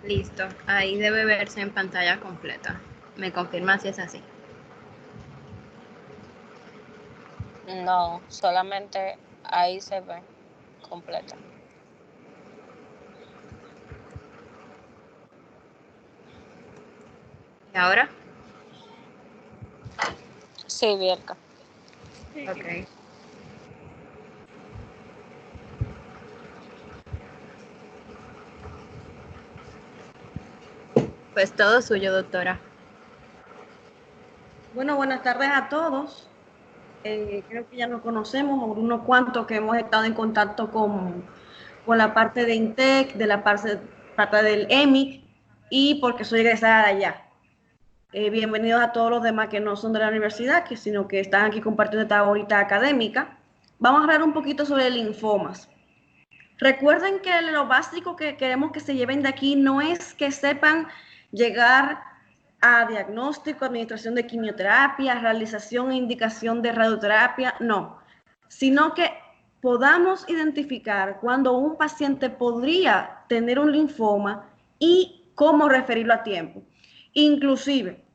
Listo, ahí debe verse en pantalla completa. ¿Me confirma si es así? No, solamente ahí se ve completa. ¿Y ahora? Sí, Bielka. Ok. Pues todo suyo, doctora. Bueno, buenas tardes a todos. Creo que ya nos conocemos, unos cuantos que hemos estado en contacto con la parte de INTEC, de la parte del EMIC, y porque soy egresada de allá. Bienvenidos a todos los demás que no son de la universidad, sino que están aquí compartiendo esta horita académica. Vamos a hablar un poquito sobre linfomas. Recuerden que lo básico que queremos que se lleven de aquí no es que sepan llegar a diagnóstico, administración de quimioterapia, realización e indicación de radioterapia, no, sino que podamos identificar cuando un paciente podría tener un linfoma y cómo referirlo a tiempo. Inclusive,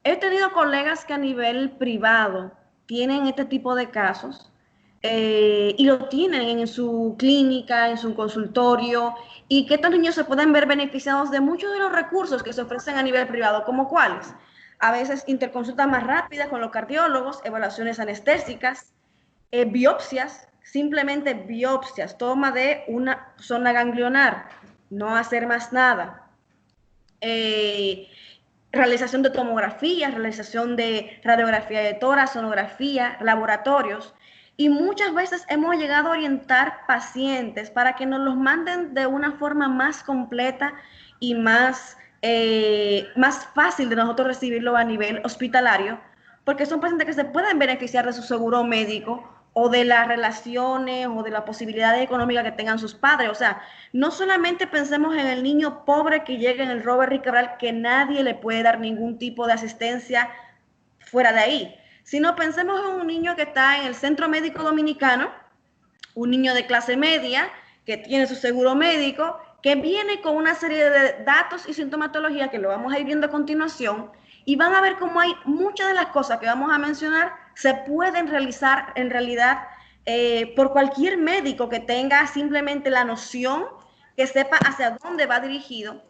he tenido colegas que a nivel privado tienen este tipo de casos y lo tienen en su clínica, en su consultorio, y que estos niños se pueden ver beneficiados de muchos de los recursos que se ofrecen a nivel privado, como cuáles. A veces interconsultas más rápidas con los cardiólogos, evaluaciones anestésicas, biopsias, simplemente biopsias, toma de una zona ganglionar, no hacer más nada. Realización de tomografía, realización de radiografía de tórax, sonografía, laboratorios. Y muchas veces hemos llegado a orientar pacientes para que nos los manden de una forma más completa y más fácil de nosotros recibirlo a nivel hospitalario, porque son pacientes que se pueden beneficiar de su seguro médico o de las relaciones o de la posibilidad económica que tengan sus padres. O sea, no solamente pensemos en el niño pobre que llega en el Robert Rick Cabral, que nadie le puede dar ningún tipo de asistencia fuera de ahí, sino pensemos en un niño que está en el Centro Médico Dominicano, un niño de clase media que tiene su seguro médico, que viene con una serie de datos y sintomatología que lo vamos a ir viendo a continuación, y van a ver cómo hay muchas de las cosas que vamos a mencionar se pueden realizar en realidad por cualquier médico que tenga simplemente la noción, que sepa hacia dónde va dirigido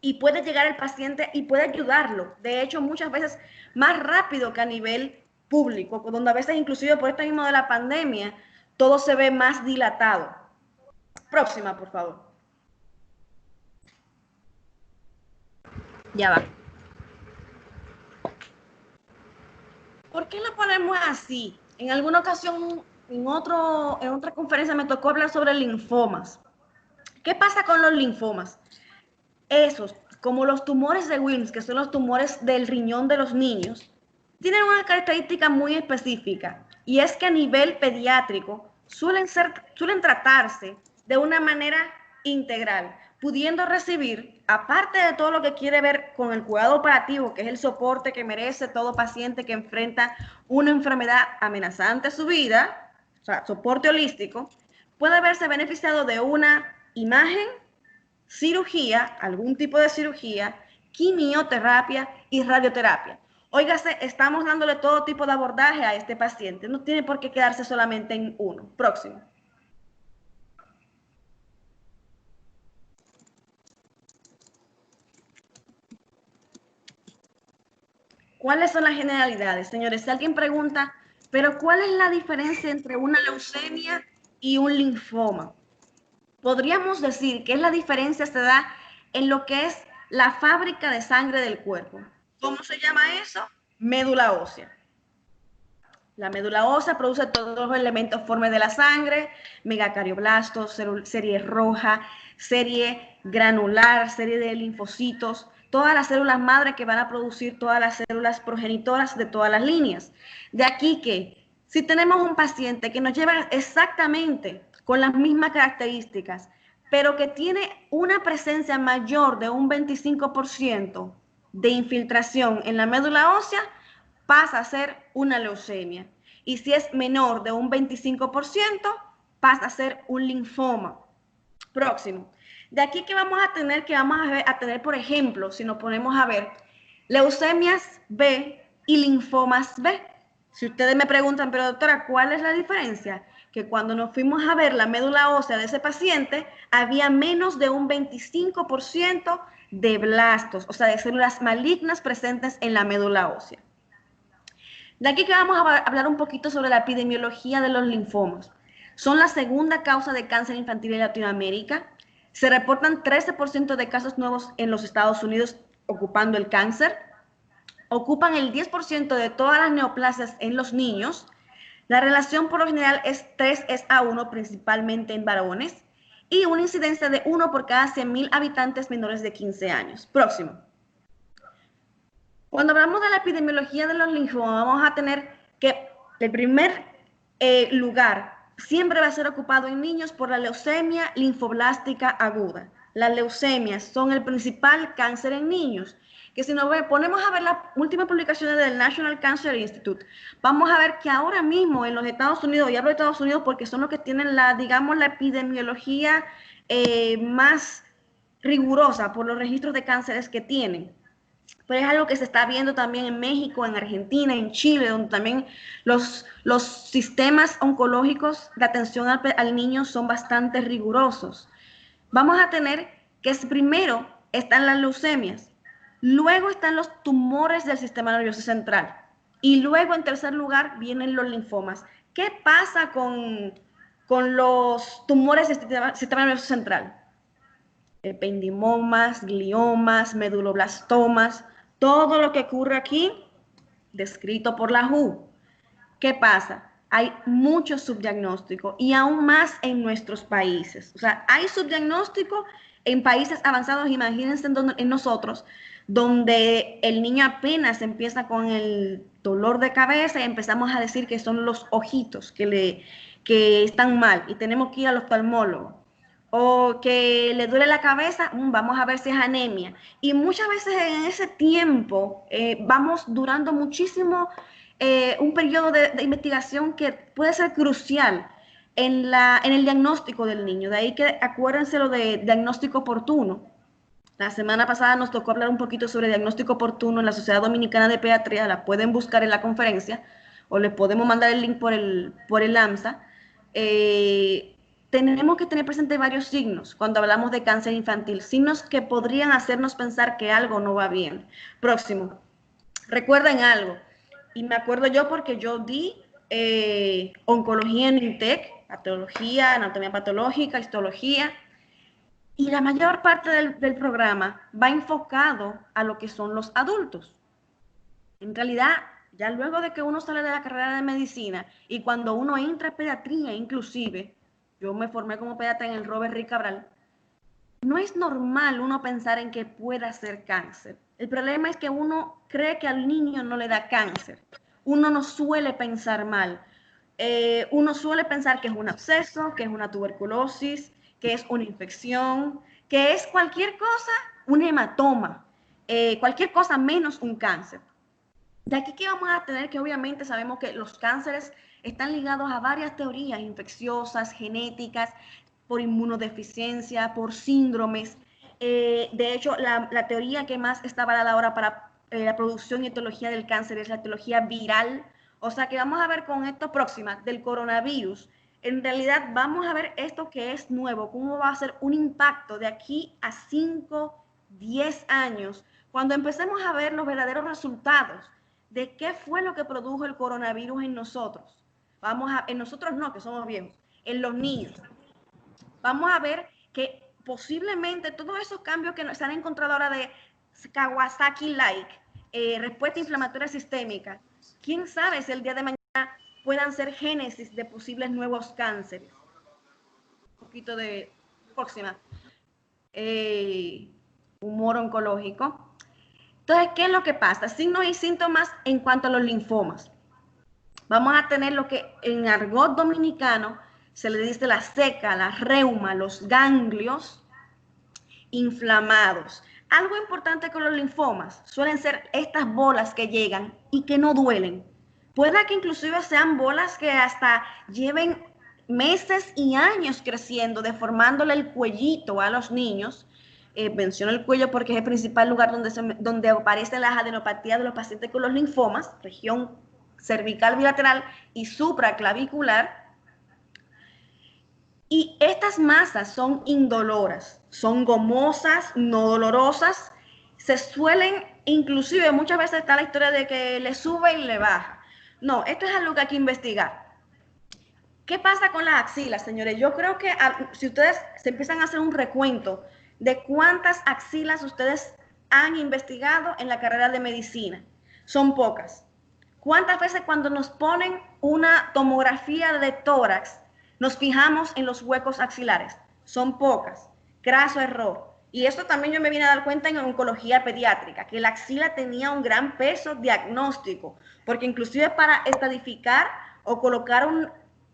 y puede llegar el paciente y puede ayudarlo. De hecho, muchas veces más rápido que a nivel público, donde a veces inclusive por esto mismo de la pandemia, todo se ve más dilatado. Próxima, por favor. Ya va. ¿Por qué lo ponemos así? En alguna ocasión, en otra conferencia me tocó hablar sobre linfomas. ¿Qué pasa con los linfomas? Esos, como los tumores de Wilms, que son los tumores del riñón de los niños, tienen una característica muy específica, y es que a nivel pediátrico suelen tratarse de una manera integral, pudiendo recibir, aparte de todo lo que quiere ver con el cuidado operativo, que es el soporte que merece todo paciente que enfrenta una enfermedad amenazante a su vida, o sea, soporte holístico, puede verse beneficiado de una imagen, cirugía, algún tipo de cirugía, quimioterapia y radioterapia. Óigase, estamos dándole todo tipo de abordaje a este paciente. No tiene por qué quedarse solamente en uno. Próximo. ¿Cuáles son las generalidades, señores? Si alguien pregunta, pero ¿cuál es la diferencia entre una leucemia y un linfoma? Podríamos decir que la diferencia se da en lo que es la fábrica de sangre del cuerpo. ¿Cómo se llama eso? Médula ósea. La médula ósea produce todos los elementos formes de la sangre, megacardioblastos, serie roja, serie granular, serie de linfocitos, todas las células madre que van a producir todas las células progenitoras de todas las líneas. De aquí que si tenemos un paciente que nos lleva exactamente con las mismas características, pero que tiene una presencia mayor de un 25% de infiltración en la médula ósea, pasa a ser una leucemia. Y si es menor de un 25%, pasa a ser un linfoma. Próximo. De aquí que vamos a tener, por ejemplo, si nos ponemos a ver, leucemias B y linfomas B. Si ustedes me preguntan, pero doctora, ¿cuál es la diferencia? Que cuando nos fuimos a ver la médula ósea de ese paciente, había menos de un 25% de blastos, o sea, de células malignas presentes en la médula ósea. De aquí que vamos a hablar un poquito sobre la epidemiología de los linfomas. Son la segunda causa de cáncer infantil en Latinoamérica. Se reportan 13% de casos nuevos en los Estados Unidos ocupando el cáncer. Ocupan el 10% de todas las neoplasias en los niños. La relación por lo general es 3:1, principalmente en varones, y una incidencia de 1 por cada 100.000 habitantes menores de 15 años. Próximo. Cuando hablamos de la epidemiología de los linfomas, vamos a tener que el primer lugar siempre va a ser ocupado en niños por la leucemia linfoblástica aguda. Las leucemias son el principal cáncer en niños, que si nos ponemos a ver las últimas publicaciones del National Cancer Institute, vamos a ver que ahora mismo en los Estados Unidos, y hablo de Estados Unidos porque son los que tienen la epidemiología más rigurosa por los registros de cánceres que tienen. Pero es algo que se está viendo también en México, en Argentina, en Chile, donde también los sistemas oncológicos de atención al niño son bastante rigurosos. Vamos a tener que primero están las leucemias, luego están los tumores del sistema nervioso central y luego en tercer lugar vienen los linfomas. ¿Qué pasa con los tumores del sistema nervioso central? Ependimomas, gliomas, meduloblastomas, todo lo que ocurre aquí descrito por la WHO. ¿Qué pasa? Hay mucho subdiagnóstico y aún más en nuestros países. O sea, hay subdiagnóstico en países avanzados, imagínense en nosotros, donde el niño apenas empieza con el dolor de cabeza y empezamos a decir que son los ojitos que están mal y tenemos que ir al oftalmólogo. O que le duele la cabeza, vamos a ver si es anemia. Y muchas veces en ese tiempo vamos durando muchísimo un periodo de investigación que puede ser crucial en el diagnóstico del niño. De ahí que acuérdense lo de diagnóstico oportuno. La semana pasada nos tocó hablar un poquito sobre diagnóstico oportuno en la Sociedad Dominicana de Pediatría. La pueden buscar en la conferencia o les podemos mandar el link por el AMSA. Tenemos que tener presente varios signos cuando hablamos de cáncer infantil, signos que podrían hacernos pensar que algo no va bien. Próximo. Recuerden algo, y me acuerdo yo porque yo di oncología en INTEC, patología, anatomía patológica, histología, y la mayor parte del programa va enfocado a lo que son los adultos. En realidad, ya luego de que uno sale de la carrera de medicina y cuando uno entra a pediatría inclusive, yo me formé como pediatra en el Robert Rick Cabral, no es normal uno pensar en que pueda ser cáncer. El problema es que uno cree que al niño no le da cáncer. Uno no suele pensar mal. Uno suele pensar que es un absceso, que es una tuberculosis, que es una infección, que es cualquier cosa, un hematoma, cualquier cosa menos un cáncer. De aquí que vamos a tener que obviamente sabemos que los cánceres están ligados a varias teorías infecciosas, genéticas, por inmunodeficiencia, por síndromes. De hecho, la teoría que más está avalada ahora para la producción y etiología del cáncer es la etiología viral. O sea que vamos a ver con esto próxima del coronavirus. En realidad vamos a ver esto que es nuevo, cómo va a ser un impacto de aquí a 5, 10 años, cuando empecemos a ver los verdaderos resultados de qué fue lo que produjo el coronavirus en nosotros. En nosotros no, que somos viejos, en los niños. Vamos a ver que posiblemente todos esos cambios que se han encontrado ahora de Kawasaki-like, respuesta inflamatoria sistémica, quién sabe si el día de mañana puedan ser génesis de posibles nuevos cánceres. Un poquito de próxima. Humor oncológico. Entonces, ¿qué es lo que pasa? Signos y síntomas en cuanto a los linfomas. Vamos a tener lo que en argot dominicano se le dice la seca, la reuma, los ganglios inflamados. Algo importante con los linfomas suelen ser estas bolas que llegan y que no duelen. Puede que inclusive sean bolas que hasta lleven meses y años creciendo, deformándole el cuellito a los niños. Menciono el cuello porque es el principal lugar donde aparecen las adenopatías de los pacientes con los linfomas, región cervical bilateral y supraclavicular. Y estas masas son indoloras, son gomosas, no dolorosas, se suelen, inclusive muchas veces está la historia de que le sube y le baja. No, esto es algo que hay que investigar. ¿Qué pasa con las axilas, señores? Yo creo que si ustedes se empiezan a hacer un recuento de cuántas axilas ustedes han investigado en la carrera de medicina, son pocas. ¿Cuántas veces cuando nos ponen una tomografía de tórax nos fijamos en los huecos axilares? Son pocas. Craso error. Y esto también yo me vine a dar cuenta en oncología pediátrica, que la axila tenía un gran peso diagnóstico, porque inclusive para estadificar o colocar un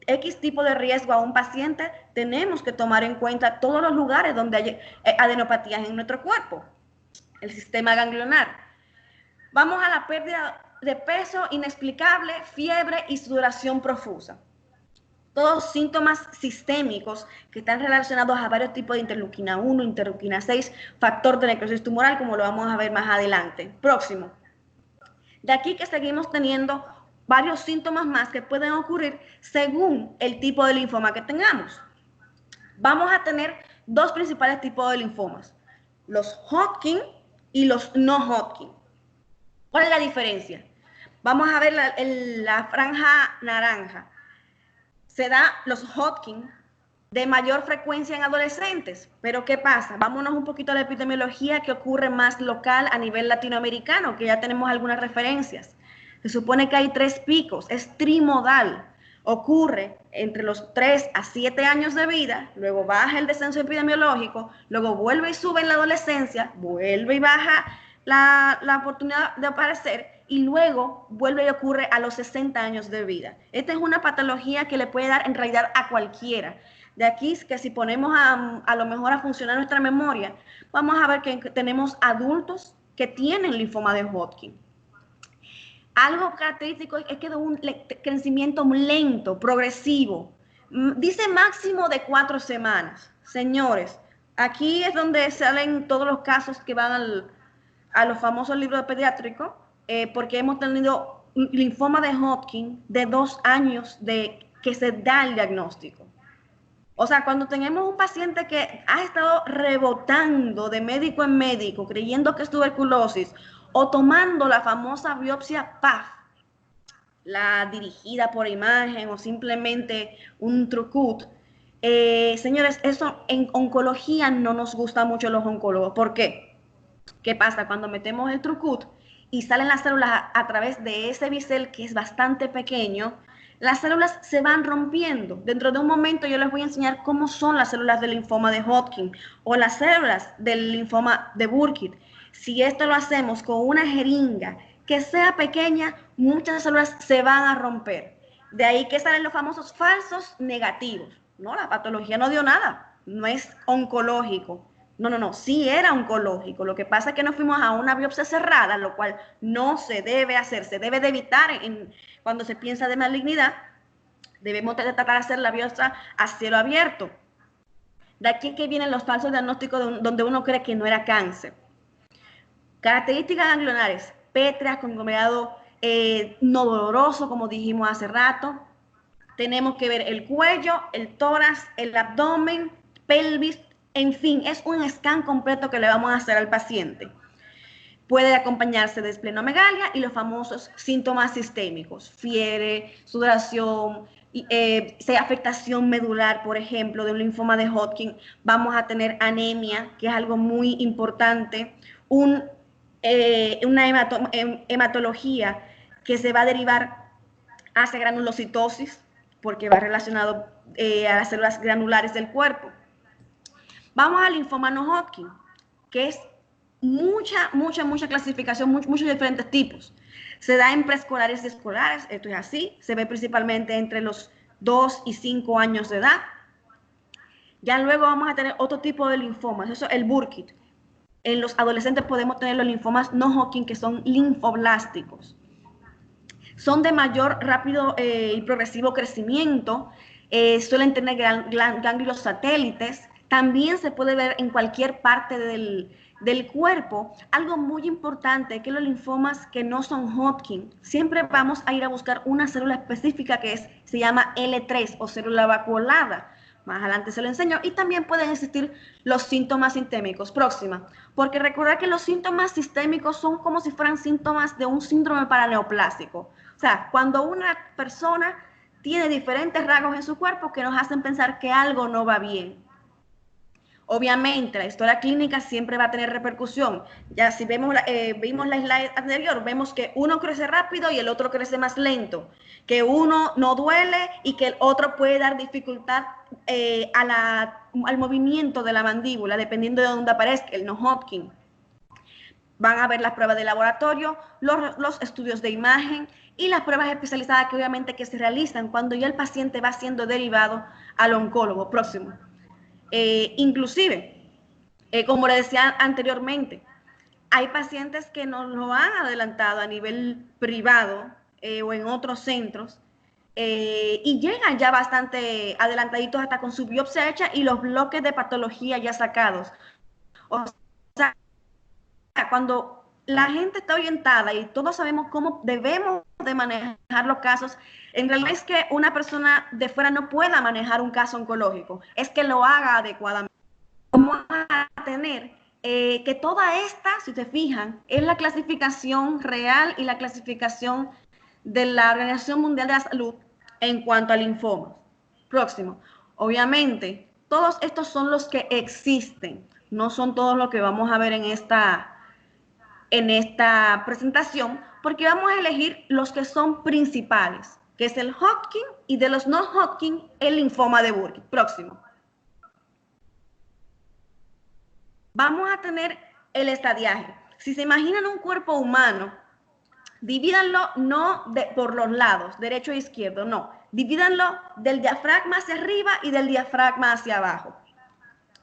X tipo de riesgo a un paciente, tenemos que tomar en cuenta todos los lugares donde hay adenopatías en nuestro cuerpo, el sistema ganglionar. Vamos a la pérdida de peso inexplicable, fiebre y sudoración profusa. Todos síntomas sistémicos que están relacionados a varios tipos de interleuquina 1, interleuquina 6, factor de necrosis tumoral, como lo vamos a ver más adelante. Próximo. De aquí que seguimos teniendo varios síntomas más que pueden ocurrir según el tipo de linfoma que tengamos. Vamos a tener dos principales tipos de linfomas, los Hodgkin y los no Hodgkin. ¿Cuál es la diferencia? Vamos a ver la franja naranja. Se da los Hodgkin de mayor frecuencia en adolescentes, pero ¿qué pasa? Vámonos un poquito a la epidemiología que ocurre más local a nivel latinoamericano, que ya tenemos algunas referencias. Se supone que hay 3 picos, es trimodal, ocurre entre los 3 a 7 años de vida, luego baja el descenso epidemiológico, luego vuelve y sube en la adolescencia, vuelve y baja la oportunidad de aparecer y luego vuelve y ocurre a los 60 años de vida. Esta es una patología que le puede dar en realidad a cualquiera. De aquí que si ponemos a lo mejor a funcionar nuestra memoria, vamos a ver que tenemos adultos que tienen linfoma de Hodgkin. Algo característico es que de un crecimiento lento, progresivo. Dice máximo de 4 semanas. Señores, aquí es donde salen todos los casos que van a los famosos libros pediátricos, porque hemos tenido linfoma de Hodgkin de 2 años de que se da el diagnóstico. O sea, cuando tenemos un paciente que ha estado rebotando de médico en médico, creyendo que es tuberculosis, o tomando la famosa biopsia PAF, la dirigida por imagen o simplemente un TrueCut, señores, eso en oncología no nos gusta mucho los oncólogos. ¿Por qué? ¿Qué pasa? Cuando metemos el TrueCut y salen las células a través de ese bisel que es bastante pequeño, las células se van rompiendo. Dentro de un momento yo les voy a enseñar cómo son las células del linfoma de Hodgkin o las células del linfoma de Burkitt. Si esto lo hacemos con una jeringa que sea pequeña, muchas células se van a romper. De ahí que salen los famosos falsos negativos. No, la patología no dio nada, no es oncológico. No, sí era oncológico. Lo que pasa es que nos fuimos a una biopsia cerrada, lo cual no se debe hacer, se debe de evitar cuando se piensa de malignidad. Debemos de tratar de hacer la biopsia a cielo abierto. De aquí que vienen los falsos diagnósticos donde uno cree que no era cáncer. Características ganglionares, pétreas, conglomerado no doloroso, como dijimos hace rato. Tenemos que ver el cuello, el tórax, el abdomen, pelvis, en fin, es un scan completo que le vamos a hacer al paciente. Puede acompañarse de esplenomegalia y los famosos síntomas sistémicos, fiebre, sudoración, afectación medular, por ejemplo, de un linfoma de Hodgkin. Vamos a tener anemia, que es algo muy importante, una hematología que se va a derivar hacia granulocitosis, porque va relacionado a las células granulares del cuerpo. Vamos al linfoma no Hodgkin, que es mucha clasificación, muchos diferentes tipos. Se da en preescolares y escolares, esto es así, se ve principalmente entre los 2 y 5 años de edad. Ya luego vamos a tener otro tipo de linfomas, eso es el Burkitt. En los adolescentes podemos tener los linfomas no Hodgkin, que son linfoblásticos. Son de mayor, rápido y progresivo crecimiento. suelen tener ganglios satélites. También se puede ver en cualquier parte del cuerpo. Algo muy importante es que los linfomas que no son Hodgkin, siempre vamos a ir a buscar una célula específica se llama L3 o célula vacuolada. Más adelante se lo enseño. Y también pueden existir los síntomas sistémicos. Próxima. Porque recordar que los síntomas sistémicos son como si fueran síntomas de un síndrome paraneoplásico. O sea, cuando una persona tiene diferentes rasgos en su cuerpo que nos hacen pensar que algo no va bien. Obviamente, la historia clínica siempre va a tener repercusión. Ya si vimos la slide anterior, vemos que uno crece rápido y el otro crece más lento, que uno no duele y que el otro puede dar dificultad al movimiento de la mandíbula, dependiendo de dónde aparezca el no Hodgkin. Van a ver las pruebas de laboratorio, los estudios de imagen y las pruebas especializadas que obviamente que se realizan cuando ya el paciente va siendo derivado al oncólogo. Próximo. Inclusive, como le decía anteriormente, hay pacientes que nos lo han adelantado a nivel privado o en otros centros y llegan ya bastante adelantaditos hasta con su biopsia hecha y los bloques de patología ya sacados. O sea, cuando la gente está orientada y todos sabemos cómo debemos de manejar los casos, en realidad es que una persona de fuera no pueda manejar un caso oncológico, es que lo haga adecuadamente. Vamos a tener que toda esta, si se fijan, es la clasificación real y la clasificación de la Organización Mundial de la Salud en cuanto al linfoma. Próximo. Obviamente, todos estos son los que existen, no son todos los que vamos a ver en esta presentación, porque vamos a elegir los que son principales, que es el Hodgkin, y de los no Hodgkin, el linfoma de Burkitt. Próximo. Vamos a tener el estadiaje. Si se imaginan un cuerpo humano, divídanlo no por los lados, derecho e izquierdo, no. Divídanlo del diafragma hacia arriba y del diafragma hacia abajo.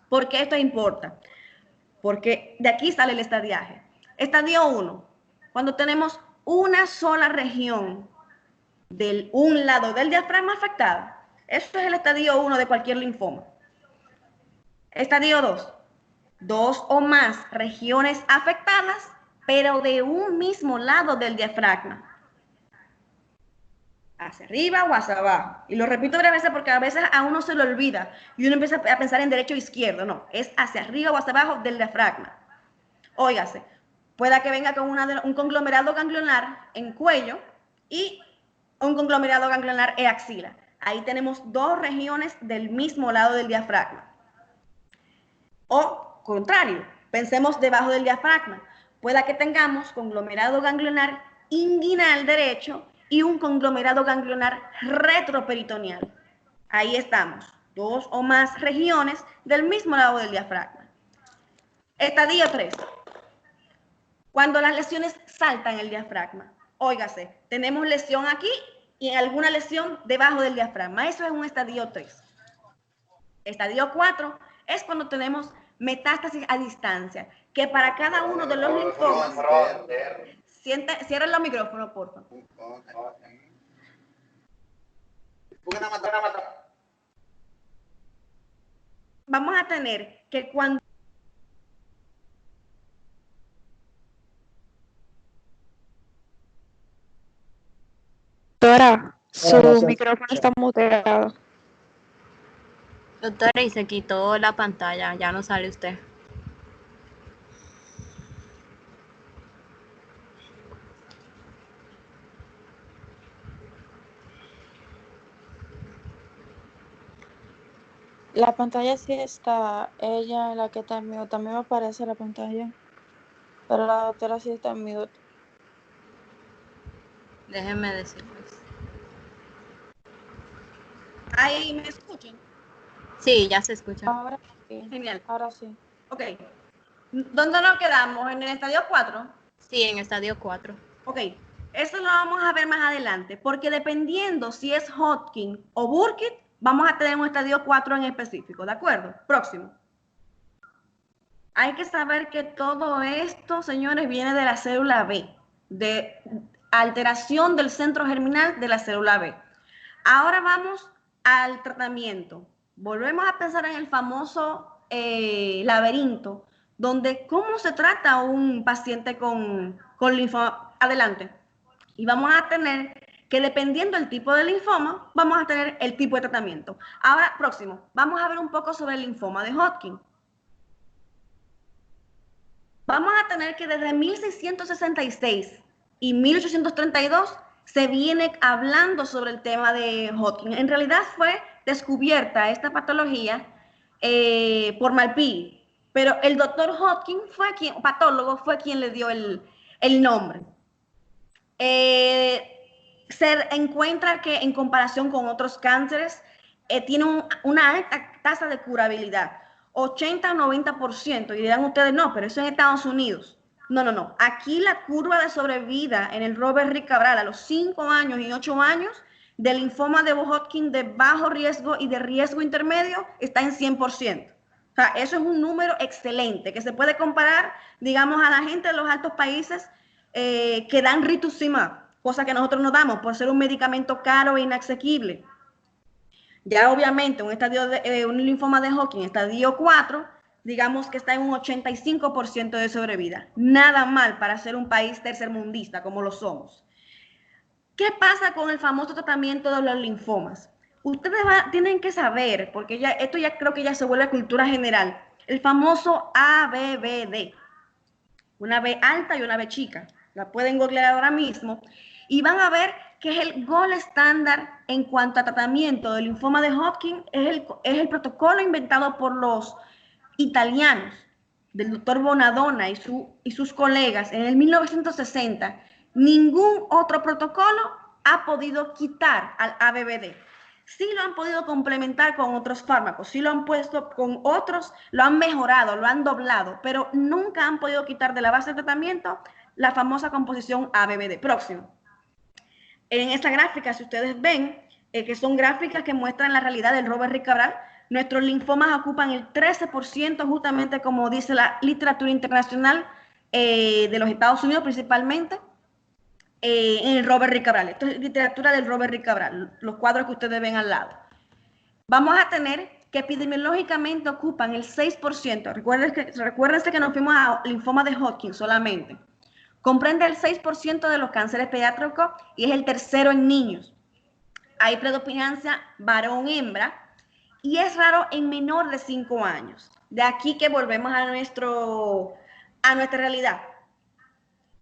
¿Por qué esto importa? Porque de aquí sale el estadiaje. Estadio 1, cuando tenemos una sola región de un lado del diafragma afectada. Eso es el estadio 1 de cualquier linfoma. Estadio 2, dos o más regiones afectadas, pero de un mismo lado del diafragma. Hacia arriba o hacia abajo. Y lo repito varias veces porque a veces a uno se le olvida y uno empieza a pensar en derecho o izquierdo. No, es hacia arriba o hacia abajo del diafragma. Óigase, pueda que venga con un conglomerado ganglionar en cuello y un conglomerado ganglionar en axila. Ahí tenemos dos regiones del mismo lado del diafragma. O contrario, pensemos debajo del diafragma. Pueda que tengamos conglomerado ganglionar inguinal derecho y un conglomerado ganglionar retroperitoneal. Ahí estamos, dos o más regiones del mismo lado del diafragma. Estadio 3. Cuando las lesiones saltan el diafragma. Óigase, tenemos lesión aquí y alguna lesión debajo del diafragma. Eso es un estadio 3. Estadio 4 es cuando tenemos metástasis a distancia, que para cada uno de los linfomas... Cierra los micrófonos, por favor. Vamos a tener que cuando... Doctora, su micrófono está muteado. Doctora, y se quitó la pantalla, ya no sale usted. La pantalla sí está, ella la que está en mute, también me aparece la pantalla, pero la doctora sí está en mute. Déjenme decirles. ¿Ahí me escuchan? Sí, ya se escucha. Ahora sí. Genial. Ahora sí. Ok. ¿Dónde nos quedamos? ¿En el estadio 4? Sí, en estadio 4. Ok. Eso lo vamos a ver más adelante, porque dependiendo si es Hodgkin o Burkitt, vamos a tener un estadio 4 en específico, ¿de acuerdo? Próximo. Hay que saber que todo esto, señores, viene de la célula B, de alteración del centro germinal de la célula B. Ahora vamos al tratamiento, volvemos a pensar en el famoso laberinto, donde cómo se trata a un paciente con linfoma. Adelante. Y vamos a tener que, dependiendo del tipo de linfoma, vamos a tener el tipo de tratamiento. Ahora, próximo, vamos a ver un poco sobre el linfoma de Hodgkin. Vamos a tener que desde 1666 y 1832 se viene hablando sobre el tema de Hodgkin. En realidad fue descubierta esta patología por Malpighi, pero el doctor Hodgkin patólogo, fue quien le dio el nombre. Se encuentra que en comparación con otros cánceres tiene una alta tasa de curabilidad, 80 o 90%, y dirán ustedes, no, pero eso en Estados Unidos. No. Aquí la curva de sobrevida en el Robert Rick Cabral a los 5 años y 8 años del linfoma de Hodgkin de bajo riesgo y de riesgo intermedio está en 100%. O sea, eso es un número excelente que se puede comparar, digamos, a la gente de los altos países que dan rituximab, cosa que nosotros no damos por ser un medicamento caro e inasequible. Ya obviamente un linfoma de Hodgkin, estadio 4, digamos que está en un 85% de sobrevida. Nada mal para ser un país tercermundista como lo somos. ¿Qué pasa con el famoso tratamiento de los linfomas? Ustedes tienen que saber, porque esto ya creo que ya se vuelve cultura general, el famoso ABVD. Una B alta y una B chica. La pueden googlear ahora mismo y van a ver que es el gold estándar en cuanto a tratamiento del linfoma de Hodgkin. Es el protocolo inventado por los italianos, del doctor Bonadonna y sus colegas en el 1960. Ningún otro protocolo ha podido quitar al ABVD. Sí lo han podido complementar con otros fármacos, sí lo han puesto con otros, lo han mejorado, lo han doblado, pero nunca han podido quitar de la base de tratamiento la famosa composición ABVD. Próximo. En esta gráfica, si ustedes ven, que son gráficas que muestran la realidad del Robert Rick Cabral, nuestros linfomas ocupan el 13%, justamente como dice la literatura internacional de los Estados Unidos principalmente, en el Robert Rick Cabral. Esto es literatura del Robert Rick Cabral, los cuadros que ustedes ven al lado. Vamos a tener que epidemiológicamente ocupan el 6%. Recuérdense que nos fuimos a linfoma de Hodgkin solamente. Comprende el 6% de los cánceres pediátricos y es el tercero en niños. Hay predominancia varón-hembra y es raro en menor de 5 años. De aquí que volvemos a nuestra realidad.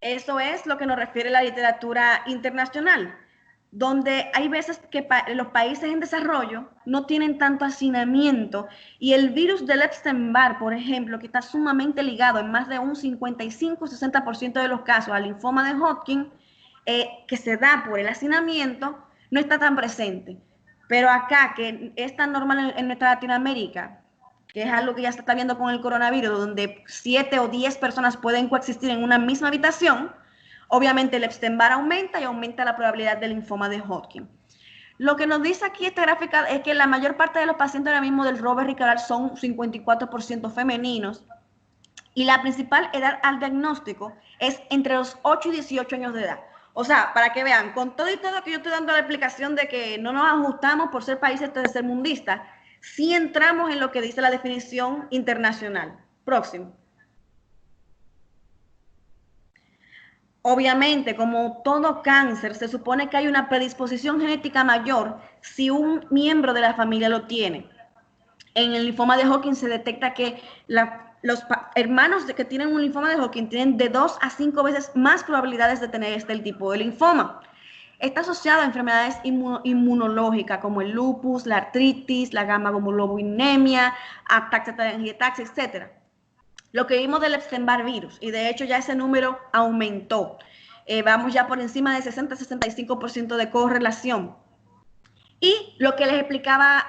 Eso es lo que nos refiere la literatura internacional, donde hay veces que los países en desarrollo no tienen tanto hacinamiento y el virus del Epstein-Barr, por ejemplo, que está sumamente ligado en más de un 55-60% de los casos al linfoma de Hodgkin, que se da por el hacinamiento, no está tan presente. Pero acá, que es tan normal en nuestra Latinoamérica, que es algo que ya se está viendo con el coronavirus, donde 7 o 10 personas pueden coexistir en una misma habitación, obviamente el Epstein-Barr aumenta y aumenta la probabilidad del linfoma de Hodgkin. Lo que nos dice aquí esta gráfica es que la mayor parte de los pacientes ahora mismo del Robert Rick Cabral son 54% femeninos y la principal edad al diagnóstico es entre los 8 y 18 años de edad. O sea, para que vean, con todo y todo que yo estoy dando la explicación de que no nos ajustamos por ser países tercermundistas, sí entramos en lo que dice la definición internacional. Próximo. Obviamente, como todo cáncer, se supone que hay una predisposición genética mayor si un miembro de la familia lo tiene. En el linfoma de Hodgkin se detecta que los hermanos que tienen un linfoma de Hodgkin tienen de 2 a 5 veces más probabilidades de tener este tipo de linfoma. Está asociado a enfermedades inmunológicas como el lupus, la artritis, la gamma-globuleminemia, ataxia telangiectasia, etc. Lo que vimos del Epstein-Barr virus, y de hecho ya ese número aumentó. Vamos ya por encima de 60-65% de correlación. Y lo que les explicaba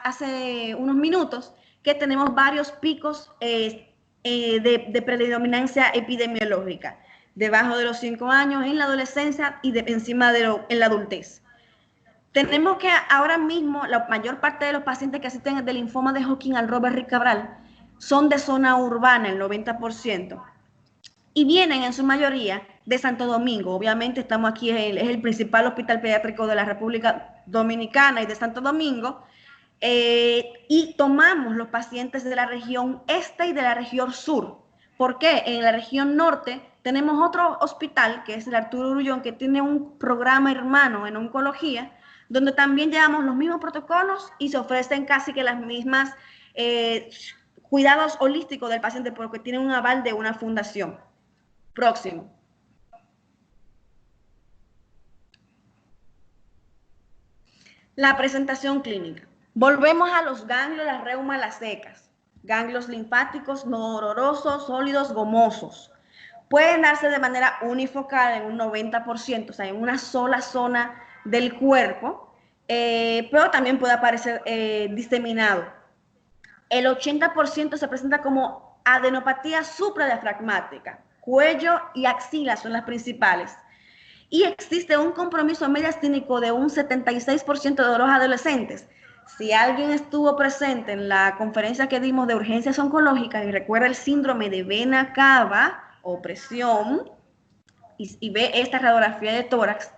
hace unos minutos, que tenemos varios picos de predominancia epidemiológica, debajo de los 5 años en la adolescencia y encima en la adultez. Tenemos que ahora mismo la mayor parte de los pacientes que asisten del linfoma de Hodgkin al Robert Rick Cabral son de zona urbana, el 90%, y vienen en su mayoría de Santo Domingo. Obviamente estamos aquí, es el principal hospital pediátrico de la República Dominicana y de Santo Domingo, y tomamos los pacientes de la región este y de la región sur. ¿Por qué? En la región norte tenemos otro hospital, que es el Arturo Grullón, que tiene un programa hermano en oncología, donde también llevamos los mismos protocolos y se ofrecen casi que las mismas cuidados holísticos del paciente, porque tiene un aval de una fundación. Próximo. La presentación clínica. Volvemos a los ganglios, las reumas, las secas. Ganglios linfáticos no dolorosos, sólidos, gomosos. Pueden darse de manera unifocal en un 90%, o sea, en una sola zona del cuerpo, pero también puede aparecer diseminado. El 80% se presenta como adenopatía supradiafragmática. Cuello y axila son las principales. Y existe un compromiso mediastínico de un 76% de los adolescentes. Si alguien estuvo presente en la conferencia que dimos de urgencias oncológicas y recuerda el síndrome de vena cava o presión y ve esta radiografía de tórax,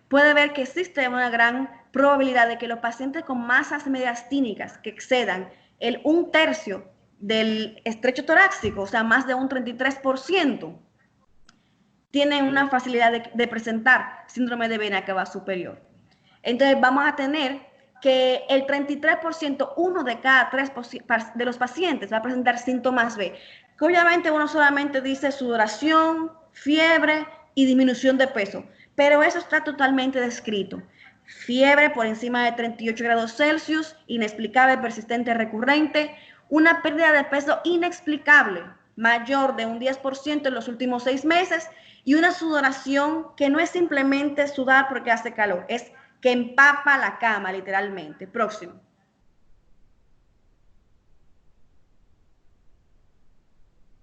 puede ver que existe una gran probabilidad de que los pacientes con masas mediastínicas que excedan el 1/3 del estrecho torácico, o sea, más de un 33%, tienen una facilidad de presentar síndrome de vena cava superior. Entonces vamos a tener que el 33%, uno de cada 3 de los pacientes va a presentar síntomas B, que obviamente uno solamente dice sudoración, fiebre y disminución de peso, pero eso está totalmente descrito. Fiebre por encima de 38 grados Celsius, inexplicable, persistente, recurrente, una pérdida de peso inexplicable, mayor de un 10% en los últimos 6 meses, y una sudoración que no es simplemente sudar porque hace calor, es que empapa la cama literalmente. Próximo.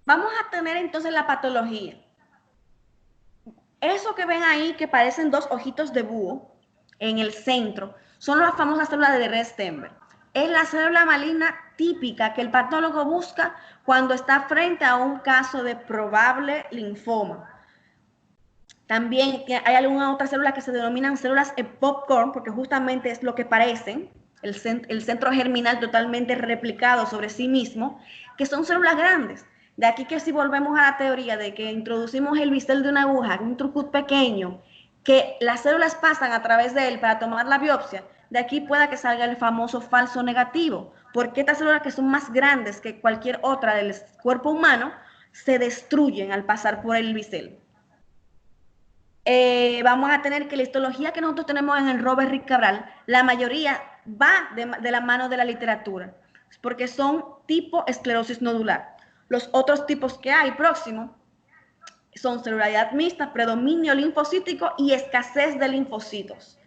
Vamos a tener entonces la patología. Eso que ven ahí que parecen dos ojitos de búho en el centro son las famosas células de Rett-Steinberg. Es la célula maligna típica que el patólogo busca cuando está frente a un caso de probable linfoma. También hay algunas otras células que se denominan células popcorn, porque justamente es lo que parecen, el centro germinal totalmente replicado sobre sí mismo, que son células grandes. De aquí que si volvemos a la teoría de que introducimos el bisel de una aguja, un trucut pequeño, que las células pasan a través de él para tomar la biopsia, de aquí pueda que salga el famoso falso negativo, porque estas células que son más grandes que cualquier otra del cuerpo humano, se destruyen al pasar por el bisel. Vamos a tener que la histología que nosotros tenemos en el Robert Rick Cabral, la mayoría va de la mano de la literatura, porque son tipo esclerosis nodular. Los otros tipos que hay próximo son celularidad mixta, predominio linfocítico y escasez de linfocitos.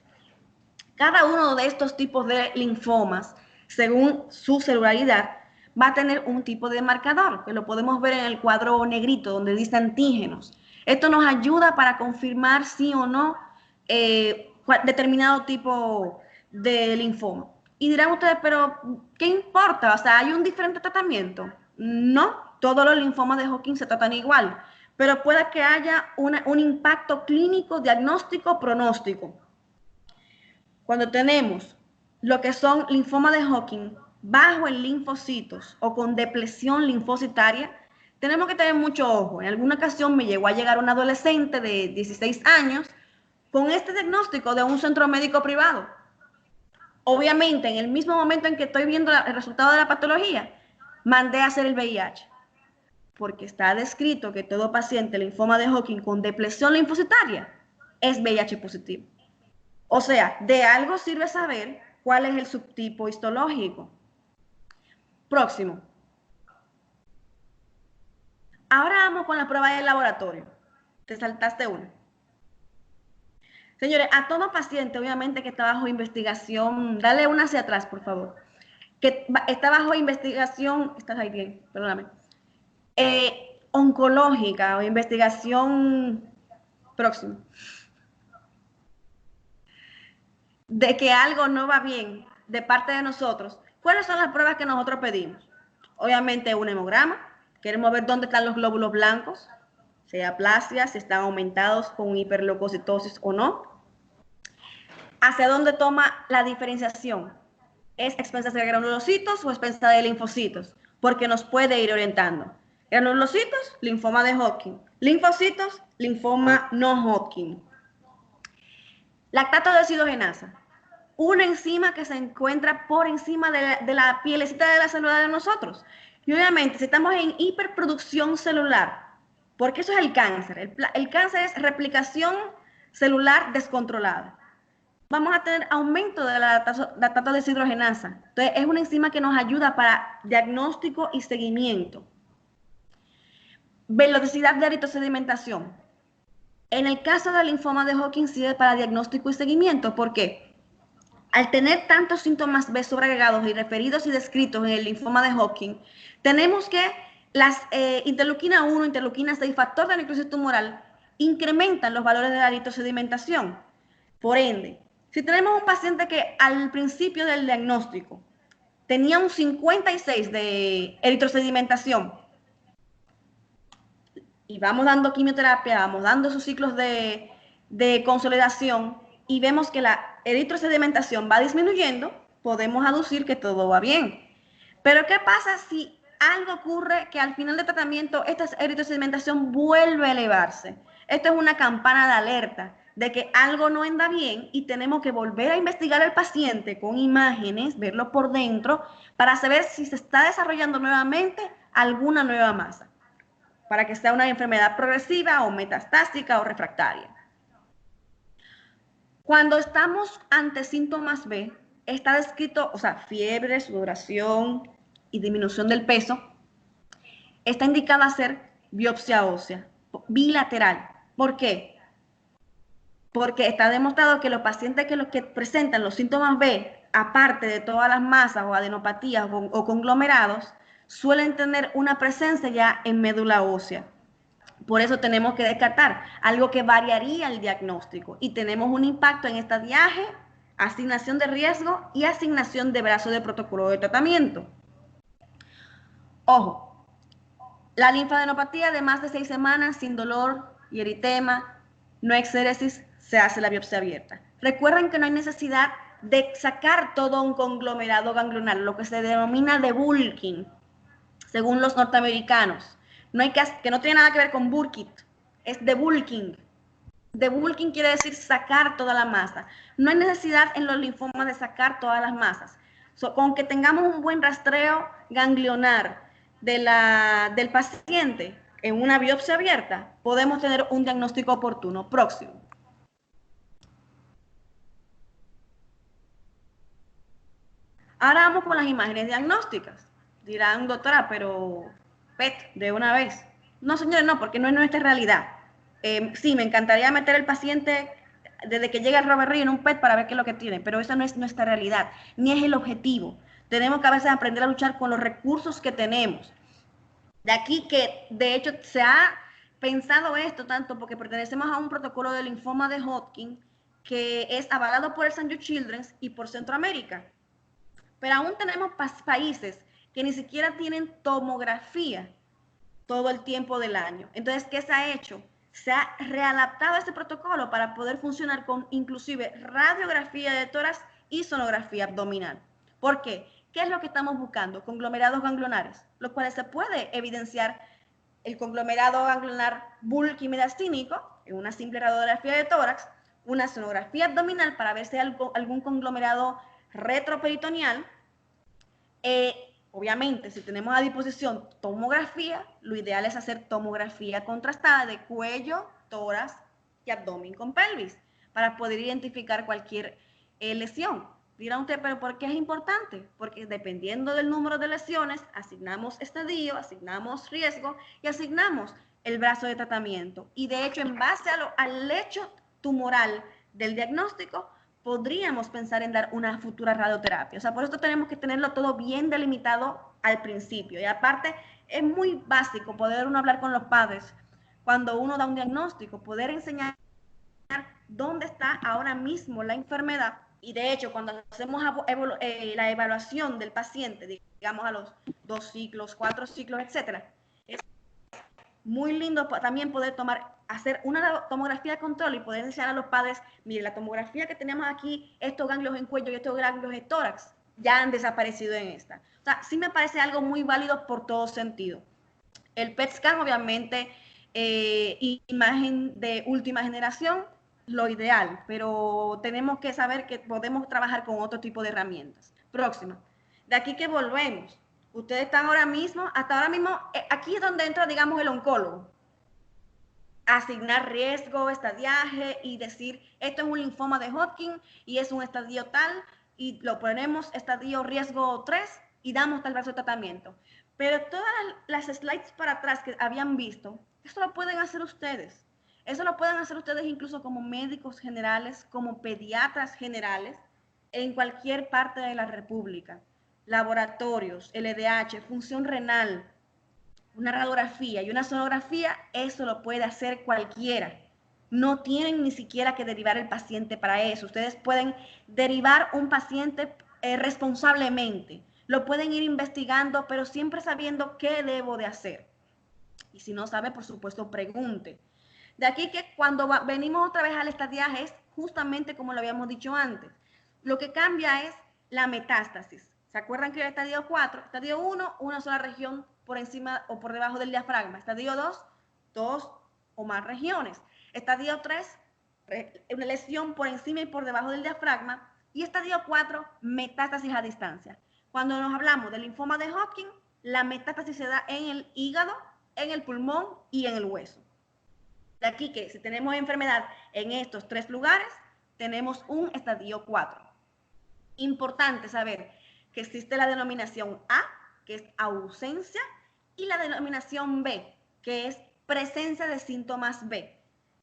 Cada uno de estos tipos de linfomas, según su celularidad, va a tener un tipo de marcador, que lo podemos ver en el cuadro negrito, donde dice antígenos. Esto nos ayuda para confirmar sí o no determinado tipo de linfoma. Y dirán ustedes, pero ¿qué importa? O sea, ¿hay un diferente tratamiento? No, todos los linfomas de Hodgkin se tratan igual, pero puede que haya un impacto clínico, diagnóstico, pronóstico. Cuando tenemos lo que son linfomas de Hodgkin bajo en linfocitos o con depresión linfocitaria, tenemos que tener mucho ojo. En alguna ocasión me llegó a llegar un adolescente de 16 años con este diagnóstico de un centro médico privado. Obviamente, en el mismo momento en que estoy viendo el resultado de la patología, mandé a hacer el VIH, porque está descrito que todo paciente linfoma de Hodgkin con depresión linfocitaria es VIH positivo. O sea, de algo sirve saber cuál es el subtipo histológico. Próximo. Ahora vamos con la prueba del laboratorio. Te saltaste una. Señores, a todo paciente, obviamente, que está bajo investigación, dale una hacia atrás, por favor, que está bajo investigación, estás ahí bien, perdóname, oncológica o investigación próxima, de que algo no va bien de parte de nosotros, ¿cuáles son las pruebas que nosotros pedimos? Obviamente un hemograma, queremos ver dónde están los glóbulos blancos, si hay aplasia, si están aumentados con hiperleucocitosis o no. ¿Hacia dónde toma la diferenciación? ¿Es expensas de granulocitos o expensas de linfocitos? Porque nos puede ir orientando. Granulocitos, linfoma de Hodgkin. Linfocitos, linfoma no Hodgkin. Lactato deshidrogenasa, una enzima que se encuentra por encima de la pielecita de la célula de nosotros. Y obviamente, si estamos en hiperproducción celular, porque eso es el cáncer. El cáncer es replicación celular descontrolada. Vamos a tener aumento de la lactato deshidrogenasa. Entonces, es una enzima que nos ayuda para diagnóstico y seguimiento. Velocidad de eritrosedimentación. En el caso del linfoma de Hodgkin sirve para diagnóstico y seguimiento. ¿Por qué? Al tener tantos síntomas B sobreagregados y referidos y descritos en el linfoma de Hodgkin, tenemos que las interleuquina 1, interleuquina 6, factor de necrosis tumoral, incrementan los valores de la eritrosedimentación. Por ende, si tenemos un paciente que al principio del diagnóstico tenía un 56 de eritrosedimentación, y vamos dando quimioterapia, vamos dando sus ciclos de consolidación y vemos que la eritrosedimentación va disminuyendo, podemos aducir que todo va bien. Pero ¿qué pasa si algo ocurre que al final del tratamiento esta eritrosedimentación vuelve a elevarse? Esto es una campana de alerta de que algo no anda bien y tenemos que volver a investigar al paciente con imágenes, verlo por dentro, para saber si se está desarrollando nuevamente alguna nueva masa, para que sea una enfermedad progresiva o metastásica o refractaria. Cuando estamos ante síntomas B, está descrito, o sea, fiebre, sudoración y disminución del peso, está indicada hacer biopsia ósea bilateral. ¿Por qué? Porque está demostrado que los pacientes que presentan los síntomas B, aparte de todas las masas o adenopatías o conglomerados, suelen tener una presencia ya en médula ósea. Por eso tenemos que descartar algo que variaría el diagnóstico y tenemos un impacto en estadiaje, asignación de riesgo y asignación de brazo de protocolo de tratamiento. Ojo, la linfadenopatía de más de 6 semanas sin dolor y eritema, no exéresis, se hace la biopsia abierta. Recuerden que no hay necesidad de sacar todo un conglomerado ganglionar, lo que se denomina debulking, según los norteamericanos. Que no tiene nada que ver con Burkitt, es debulking. Debulking quiere decir sacar toda la masa. No hay necesidad en los linfomas de sacar todas las masas. Con que tengamos un buen rastreo ganglionar del paciente en una biopsia abierta, podemos tener un diagnóstico oportuno. Próximo. Ahora vamos con las imágenes diagnósticas. Dirán, doctora, pero PET de una vez. No, señores, no, porque no es nuestra realidad. Sí, me encantaría meter al paciente desde que llega el Robert Reed en un PET para ver qué es lo que tiene, pero esa no es nuestra realidad, ni es el objetivo. Tenemos que a veces aprender a luchar con los recursos que tenemos. De aquí que, de hecho, se ha pensado esto tanto porque pertenecemos a un protocolo de linfoma de Hodgkin que es avalado por el St. Jude Children's y por Centroamérica. Pero aún tenemos países que ni siquiera tienen tomografía todo el tiempo del año. Entonces, ¿qué se ha hecho? Se ha readaptado este protocolo para poder funcionar con inclusive radiografía de tórax y sonografía abdominal. ¿Por qué? ¿Qué es lo que estamos buscando? Conglomerados ganglionares, los cuales se puede evidenciar el conglomerado ganglionar bulky medastínico en una simple radiografía de tórax, una sonografía abdominal para ver si hay algún conglomerado retroperitoneal. Obviamente, si tenemos a disposición tomografía, lo ideal es hacer tomografía contrastada de cuello, tórax y abdomen con pelvis para poder identificar cualquier lesión. Dirá usted, ¿pero por qué es importante? Porque dependiendo del número de lesiones, asignamos estadio, asignamos riesgo y asignamos el brazo de tratamiento. Y de hecho, en base al hecho tumoral del diagnóstico, podríamos pensar en dar una futura radioterapia. O sea, por eso tenemos que tenerlo todo bien delimitado al principio. Y aparte, es muy básico poder uno hablar con los padres cuando uno da un diagnóstico, poder enseñar dónde está ahora mismo la enfermedad. Y de hecho, cuando hacemos la evaluación del paciente, digamos a los 2 ciclos, 4 ciclos, etcétera, es muy lindo también poder hacer una tomografía de control y poder enseñar a los padres, mire, la tomografía que tenemos aquí, estos ganglios en cuello y estos ganglios en tórax, ya han desaparecido en esta. O sea, sí me parece algo muy válido por todo sentido. El PET scan, obviamente, imagen de última generación, lo ideal, pero tenemos que saber que podemos trabajar con otro tipo de herramientas. Próxima. De aquí que volvemos. Ustedes están hasta ahora mismo, aquí es donde entra, digamos, el oncólogo. Asignar riesgo, estadiaje y decir, esto es un linfoma de Hodgkin y es un estadio tal y lo ponemos estadio riesgo 3 y damos tal vez tratamiento. Pero todas las slides para atrás que habían visto, eso lo pueden hacer ustedes. Eso lo pueden hacer ustedes incluso como médicos generales, como pediatras generales, en cualquier parte de la República. Laboratorios, LDH, función renal, una radiografía y una sonografía, eso lo puede hacer cualquiera. No tienen ni siquiera que derivar el paciente para eso. Ustedes pueden derivar un paciente responsablemente. Lo pueden ir investigando, pero siempre sabiendo qué debo de hacer. Y si no sabe, por supuesto, pregunte. De aquí que cuando venimos otra vez al estadiaje es justamente como lo habíamos dicho antes. Lo que cambia es la metástasis. ¿Se acuerdan que el estadio 4? Estadio 1, una sola región por encima o por debajo del diafragma. Estadio 2, dos o más regiones. Estadio 3, una lesión por encima y por debajo del diafragma. Y estadio 4, metástasis a distancia. Cuando nos hablamos del linfoma de Hodgkin, la metástasis se da en el hígado, en el pulmón y en el hueso. De aquí que si tenemos enfermedad en estos 3 lugares, tenemos un estadio 4. Importante saber que existe la denominación A, que es ausencia, y la denominación B, que es presencia de síntomas B.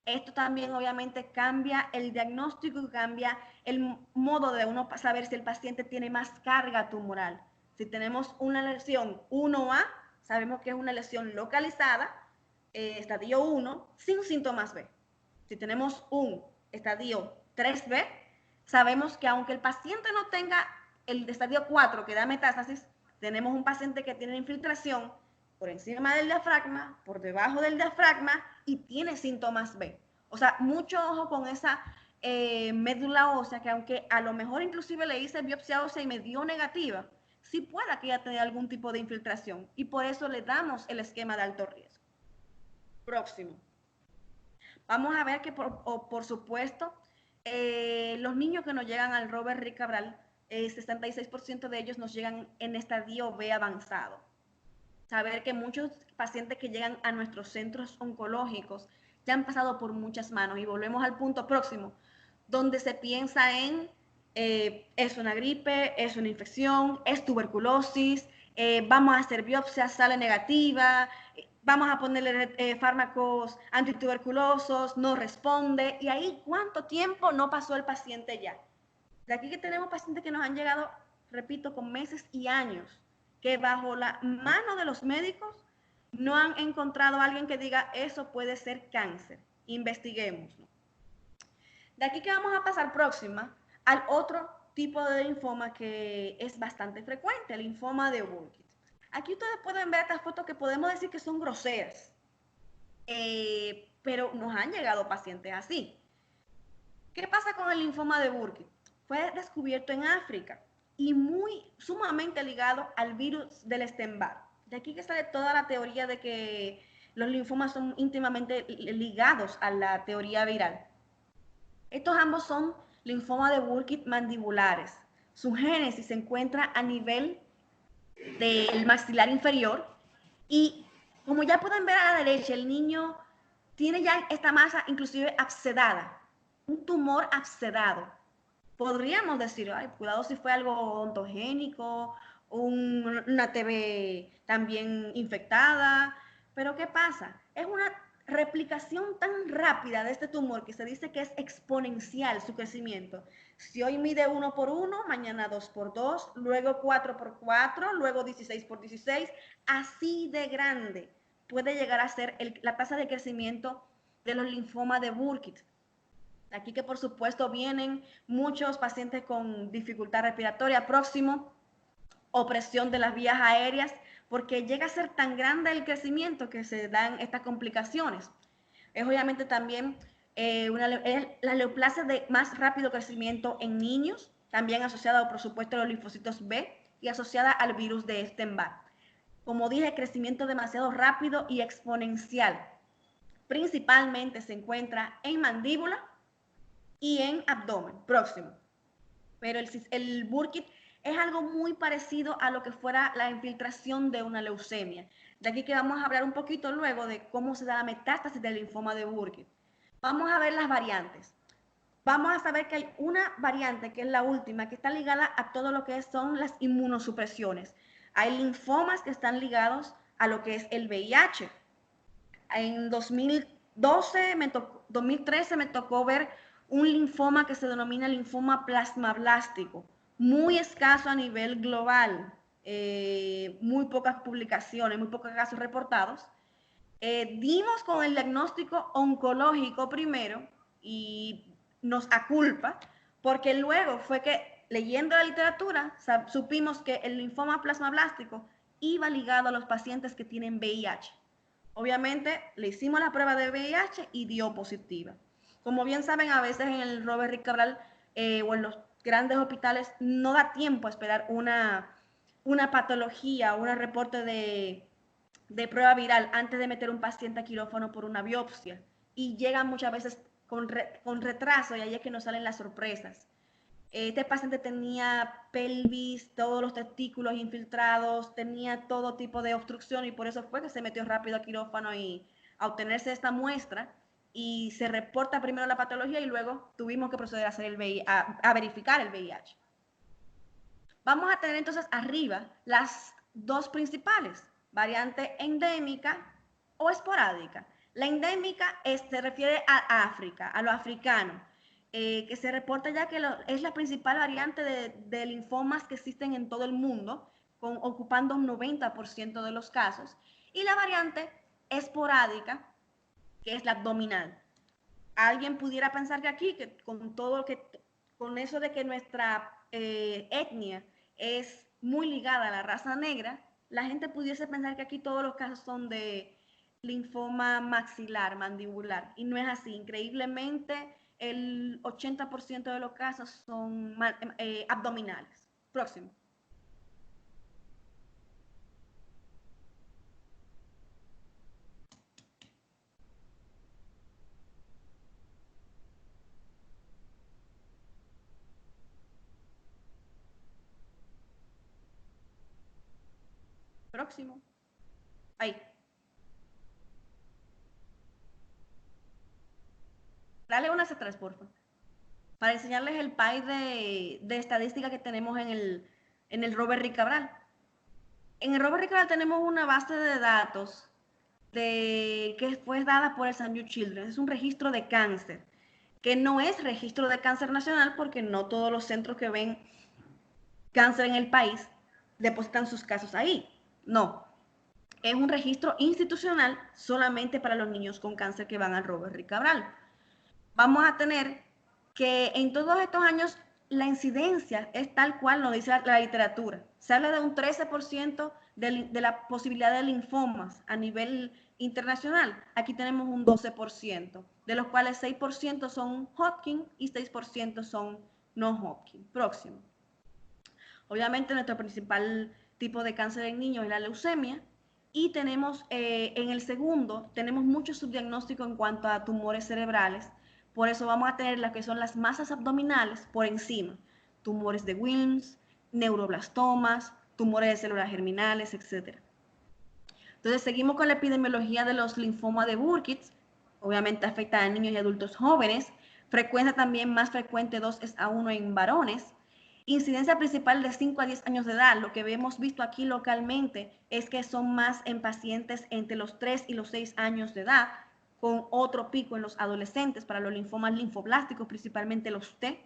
Esto también obviamente cambia el diagnóstico y cambia el modo de uno saber si el paciente tiene más carga tumoral. Si tenemos una lesión 1A, sabemos que es una lesión localizada, estadio 1, sin síntomas B. Si tenemos un estadio 3B, sabemos que aunque el paciente no tenga el estadio 4 que da metástasis, tenemos un paciente que tiene infiltración por encima del diafragma, por debajo del diafragma y tiene síntomas B. O sea, mucho ojo con esa médula ósea que aunque a lo mejor inclusive le hice biopsia ósea y me dio negativa, sí pueda que ella tenga algún tipo de infiltración y por eso le damos el esquema de alto riesgo. Próximo. Vamos a ver que por supuesto los niños que nos llegan al Robert Rick Cabral, 66% de ellos nos llegan en estadio B avanzado. Saber que muchos pacientes que llegan a nuestros centros oncológicos ya han pasado por muchas manos y volvemos al punto próximo, donde se piensa en es una gripe, es una infección, es tuberculosis, vamos a hacer biopsia, sale negativa, vamos a ponerle fármacos antituberculosos, no responde, y ahí cuánto tiempo no pasó el paciente ya. De aquí que tenemos pacientes que nos han llegado, repito, con meses y años, que bajo la mano de los médicos no han encontrado a alguien que diga eso puede ser cáncer. Investiguemos. De aquí que vamos a pasar próxima al otro tipo de linfoma que es bastante frecuente, el linfoma de Burkitt. Aquí ustedes pueden ver estas fotos que podemos decir que son groseras, pero nos han llegado pacientes así. ¿Qué pasa con el linfoma de Burkitt? Fue descubierto en África y sumamente ligado al virus del Epstein-Barr. De aquí que sale toda la teoría de que los linfomas son íntimamente ligados a la teoría viral. Estos ambos son linfoma de Burkitt mandibulares. Su génesis se encuentra a nivel del maxilar inferior y como ya pueden ver a la derecha, el niño tiene ya esta masa inclusive abscedada, un tumor abscedado. Podríamos decir, ay, cuidado si fue algo ontogénico, una TB también infectada, pero ¿qué pasa? Es una replicación tan rápida de este tumor que se dice que es exponencial su crecimiento. Si hoy mide 1 por 1, mañana 2 por 2, luego 4 por 4, luego 16 por 16, así de grande puede llegar a ser la tasa de crecimiento de los linfomas de Burkitt. Aquí que por supuesto vienen muchos pacientes con dificultad respiratoria próximo, opresión de las vías aéreas, porque llega a ser tan grande el crecimiento que se dan estas complicaciones. Es obviamente también es la neoplasia de más rápido crecimiento en niños, también asociada, por supuesto, a los linfocitos B y asociada al virus de Epstein-Barr. Como dije, crecimiento demasiado rápido y exponencial. Principalmente se encuentra en mandíbula y en abdomen próximo. Pero el Burkitt es algo muy parecido a lo que fuera la infiltración de una leucemia. De aquí que vamos a hablar un poquito luego de cómo se da la metástasis del linfoma de Burkitt. Vamos a ver las variantes. Vamos a saber que hay una variante, que es la última, que está ligada a todo lo que son las inmunosupresiones. Hay linfomas que están ligados a lo que es el VIH. En 2013 me tocó ver un linfoma que se denomina linfoma plasmablástico, muy escaso a nivel global, muy pocas publicaciones, muy pocos casos reportados. Dimos con el diagnóstico oncológico primero y nos aculpa, porque luego fue que leyendo la literatura supimos que el linfoma plasmablástico iba ligado a los pacientes que tienen VIH. Obviamente le hicimos la prueba de VIH y dio positiva. Como bien saben, a veces en el Robert Rick Cabral o en los grandes hospitales no da tiempo a esperar una patología o un reporte de prueba viral antes de meter un paciente a quirófano por una biopsia. Y llegan muchas veces con retraso y ahí es que nos salen las sorpresas. Este paciente tenía pelvis, todos los testículos infiltrados, tenía todo tipo de obstrucción y por eso fue que se metió rápido a quirófano y a obtenerse esta muestra y se reporta primero la patología y luego tuvimos que proceder a, hacer a verificar el VIH. Vamos a tener entonces arriba las dos principales, variante endémica o esporádica. La endémica se refiere a África, a lo africano. Que se reporta ya que es la principal variante de linfomas que existen en todo el mundo, ocupando un 90% de los casos, y la variante esporádica, que es la abdominal. Alguien pudiera pensar que aquí, que con eso de que nuestra etnia es muy ligada a la raza negra, la gente pudiese pensar que aquí todos los casos son de linfoma maxilar, mandibular, y no es así. Increíblemente, el 80% de los casos son abdominales. Próximo. Próximo. Ahí. Dale una hacia atrás, por favor. Para enseñarles el país de estadística que tenemos en el Robert Rick Cabral. En el Robert Rick Cabral tenemos una base de datos que fue dada por el St. Jude Children's. Es un registro de cáncer, que no es registro de cáncer nacional porque no todos los centros que ven cáncer en el país depositan sus casos ahí. No, es un registro institucional solamente para los niños con cáncer que van al Robert Rick Cabral. Vamos a tener que en todos estos años la incidencia es tal cual nos dice la literatura. Se habla de un 13% de la posibilidad de linfomas a nivel internacional. Aquí tenemos un 12%, de los cuales 6% son Hodgkin y 6% son no Hodgkin. Próximo. Obviamente nuestro principal tipo de cáncer en niños es la leucemia y tenemos en el segundo, tenemos mucho subdiagnóstico en cuanto a tumores cerebrales. Por eso vamos a tener las que son las masas abdominales por encima. Tumores de Wilms, neuroblastomas, tumores de células germinales, etc. Entonces seguimos con la epidemiología de los linfomas de Burkitt. Obviamente afecta a niños y adultos jóvenes. Frecuencia también más frecuente 2:1 en varones. Incidencia principal de 5 a 10 años de edad. Lo que hemos visto aquí localmente es que son más en pacientes entre los 3 y los 6 años de edad, con otro pico en los adolescentes para los linfomas linfoblásticos, principalmente los T.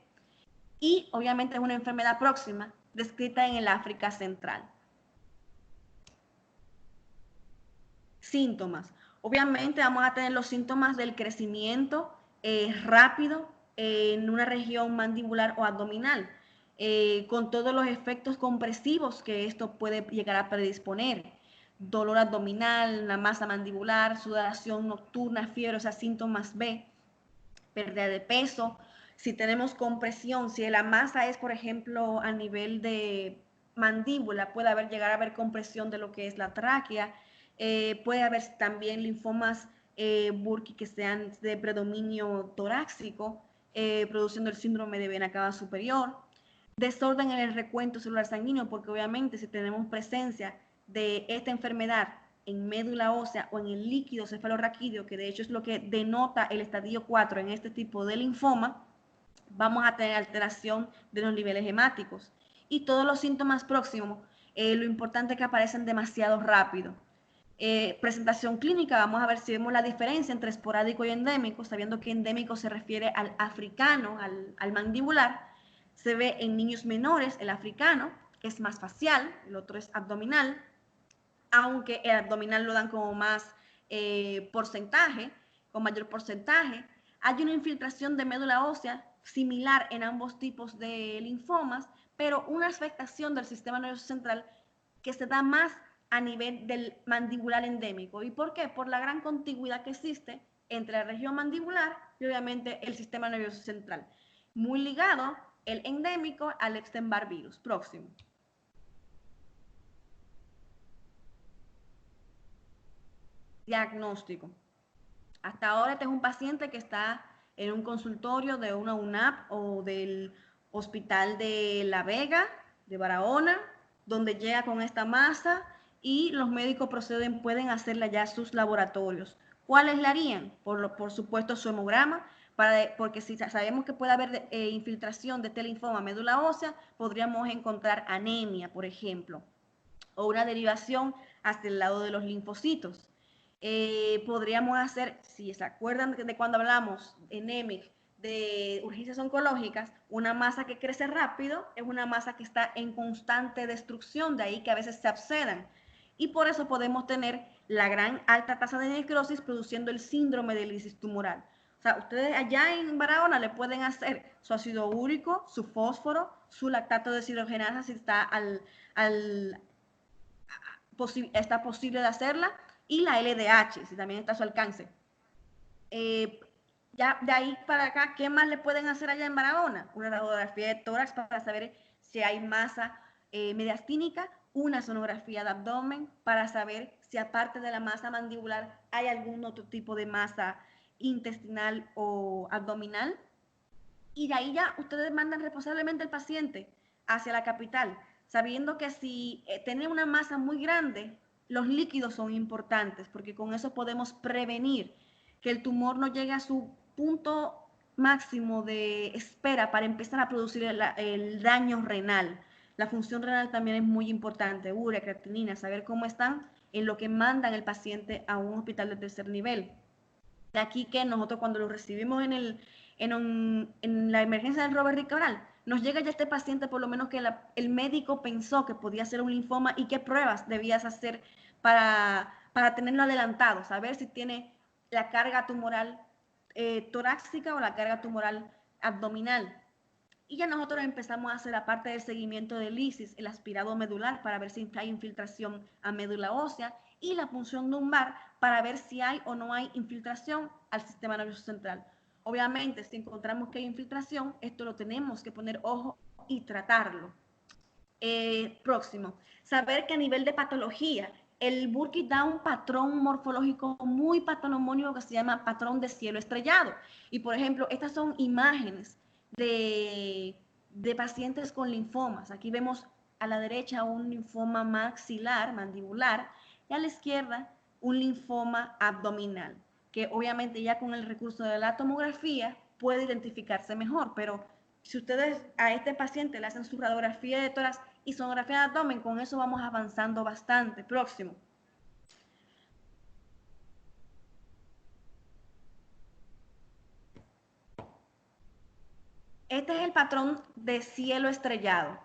Y obviamente es una enfermedad próxima descrita en el África Central. Síntomas. Obviamente vamos a tener los síntomas del crecimiento rápido en una región mandibular o abdominal, con todos los efectos compresivos que esto puede llegar a predisponer. dolor abdominal, una masa mandibular, sudoración nocturna, fiebre, o sea, síntomas B, pérdida de peso. Si tenemos compresión, si la masa es, por ejemplo, a nivel de mandíbula, puede llegar a haber compresión de lo que es la tráquea, puede haber también linfomas Burkitt que sean de predominio torácico, produciendo el síndrome de vena cava superior, desorden en el recuento celular sanguíneo, porque obviamente si tenemos presencia de esta enfermedad en médula ósea o en el líquido cefalorraquídeo, que de hecho es lo que denota el estadio 4 en este tipo de linfoma, vamos a tener alteración de los niveles hemáticos. Y todos los síntomas próximos, lo importante es que aparecen demasiado rápido. Presentación clínica, vamos a ver si vemos la diferencia entre esporádico y endémico, sabiendo que endémico se refiere al africano, al mandibular. Se ve en niños menores, el africano, que es más facial, el otro es abdominal, aunque el abdominal lo dan como más porcentaje, con mayor porcentaje. Hay una infiltración de médula ósea similar en ambos tipos de linfomas, pero una afectación del sistema nervioso central que se da más a nivel del mandibular endémico. ¿Y por qué? Por la gran contigüidad que existe entre la región mandibular y obviamente el sistema nervioso central. Muy ligado el endémico al Epstein-Barr virus. Próximo. Diagnóstico. Hasta ahora este es un paciente que está en un consultorio de una UNAP o del Hospital de La Vega, de Barahona, donde llega con esta masa y los médicos pueden hacerle ya sus laboratorios. ¿Cuáles le harían? Por supuesto su hemograma, porque si sabemos que puede haber infiltración de este linfoma médula ósea, podríamos encontrar anemia, por ejemplo, o una derivación hacia el lado de los linfocitos. Podríamos hacer, si se acuerdan de cuando hablamos en EMIC de urgencias oncológicas, una masa que crece rápido es una masa que está en constante destrucción, de ahí que a veces se abscedan. Y por eso podemos tener la gran alta tasa de necrosis produciendo el síndrome de lisis tumoral. O sea, ustedes allá en Barahona le pueden hacer su ácido úrico, su fósforo, su lactato deshidrogenasa si está está posible de hacerla, y la LDH, si también está a su alcance. Ya de ahí para acá, ¿qué más le pueden hacer allá en Barahona? Una radiografía de tórax para saber si hay masa mediastínica, una sonografía de abdomen para saber si aparte de la masa mandibular hay algún otro tipo de masa intestinal o abdominal. Y de ahí ya ustedes mandan responsablemente al paciente hacia la capital, sabiendo que si tiene una masa muy grande, los líquidos son importantes, porque con eso podemos prevenir que el tumor no llegue a su punto máximo de espera para empezar a producir el daño renal. La función renal también es muy importante, urea, creatinina, saber cómo están en lo que mandan el paciente a un hospital de tercer nivel. De aquí que nosotros cuando lo recibimos en la emergencia del Robert Rick Cabral, nos llega ya este paciente, por lo menos que el médico pensó que podía ser un linfoma y qué pruebas debías hacer para tenerlo adelantado, saber si tiene la carga tumoral torácica o la carga tumoral abdominal. Y ya nosotros empezamos a hacer, aparte del seguimiento de lisis, el aspirado medular para ver si hay infiltración a médula ósea y la punción lumbar para ver si hay o no hay infiltración al sistema nervioso central. Obviamente, si encontramos que hay infiltración, esto lo tenemos que poner ojo y tratarlo. Próximo, saber que a nivel de patología, el Burkitt da un patrón morfológico muy patolomónico que se llama patrón de cielo estrellado. Y por ejemplo, estas son imágenes de pacientes con linfomas. Aquí vemos a la derecha un linfoma maxilar, mandibular, y a la izquierda un linfoma abdominal, que obviamente ya con el recurso de la tomografía puede identificarse mejor, pero si ustedes a este paciente le hacen su radiografía de tórax y sonografía de abdomen, con eso vamos avanzando bastante. Próximo. Este es el patrón de cielo estrellado,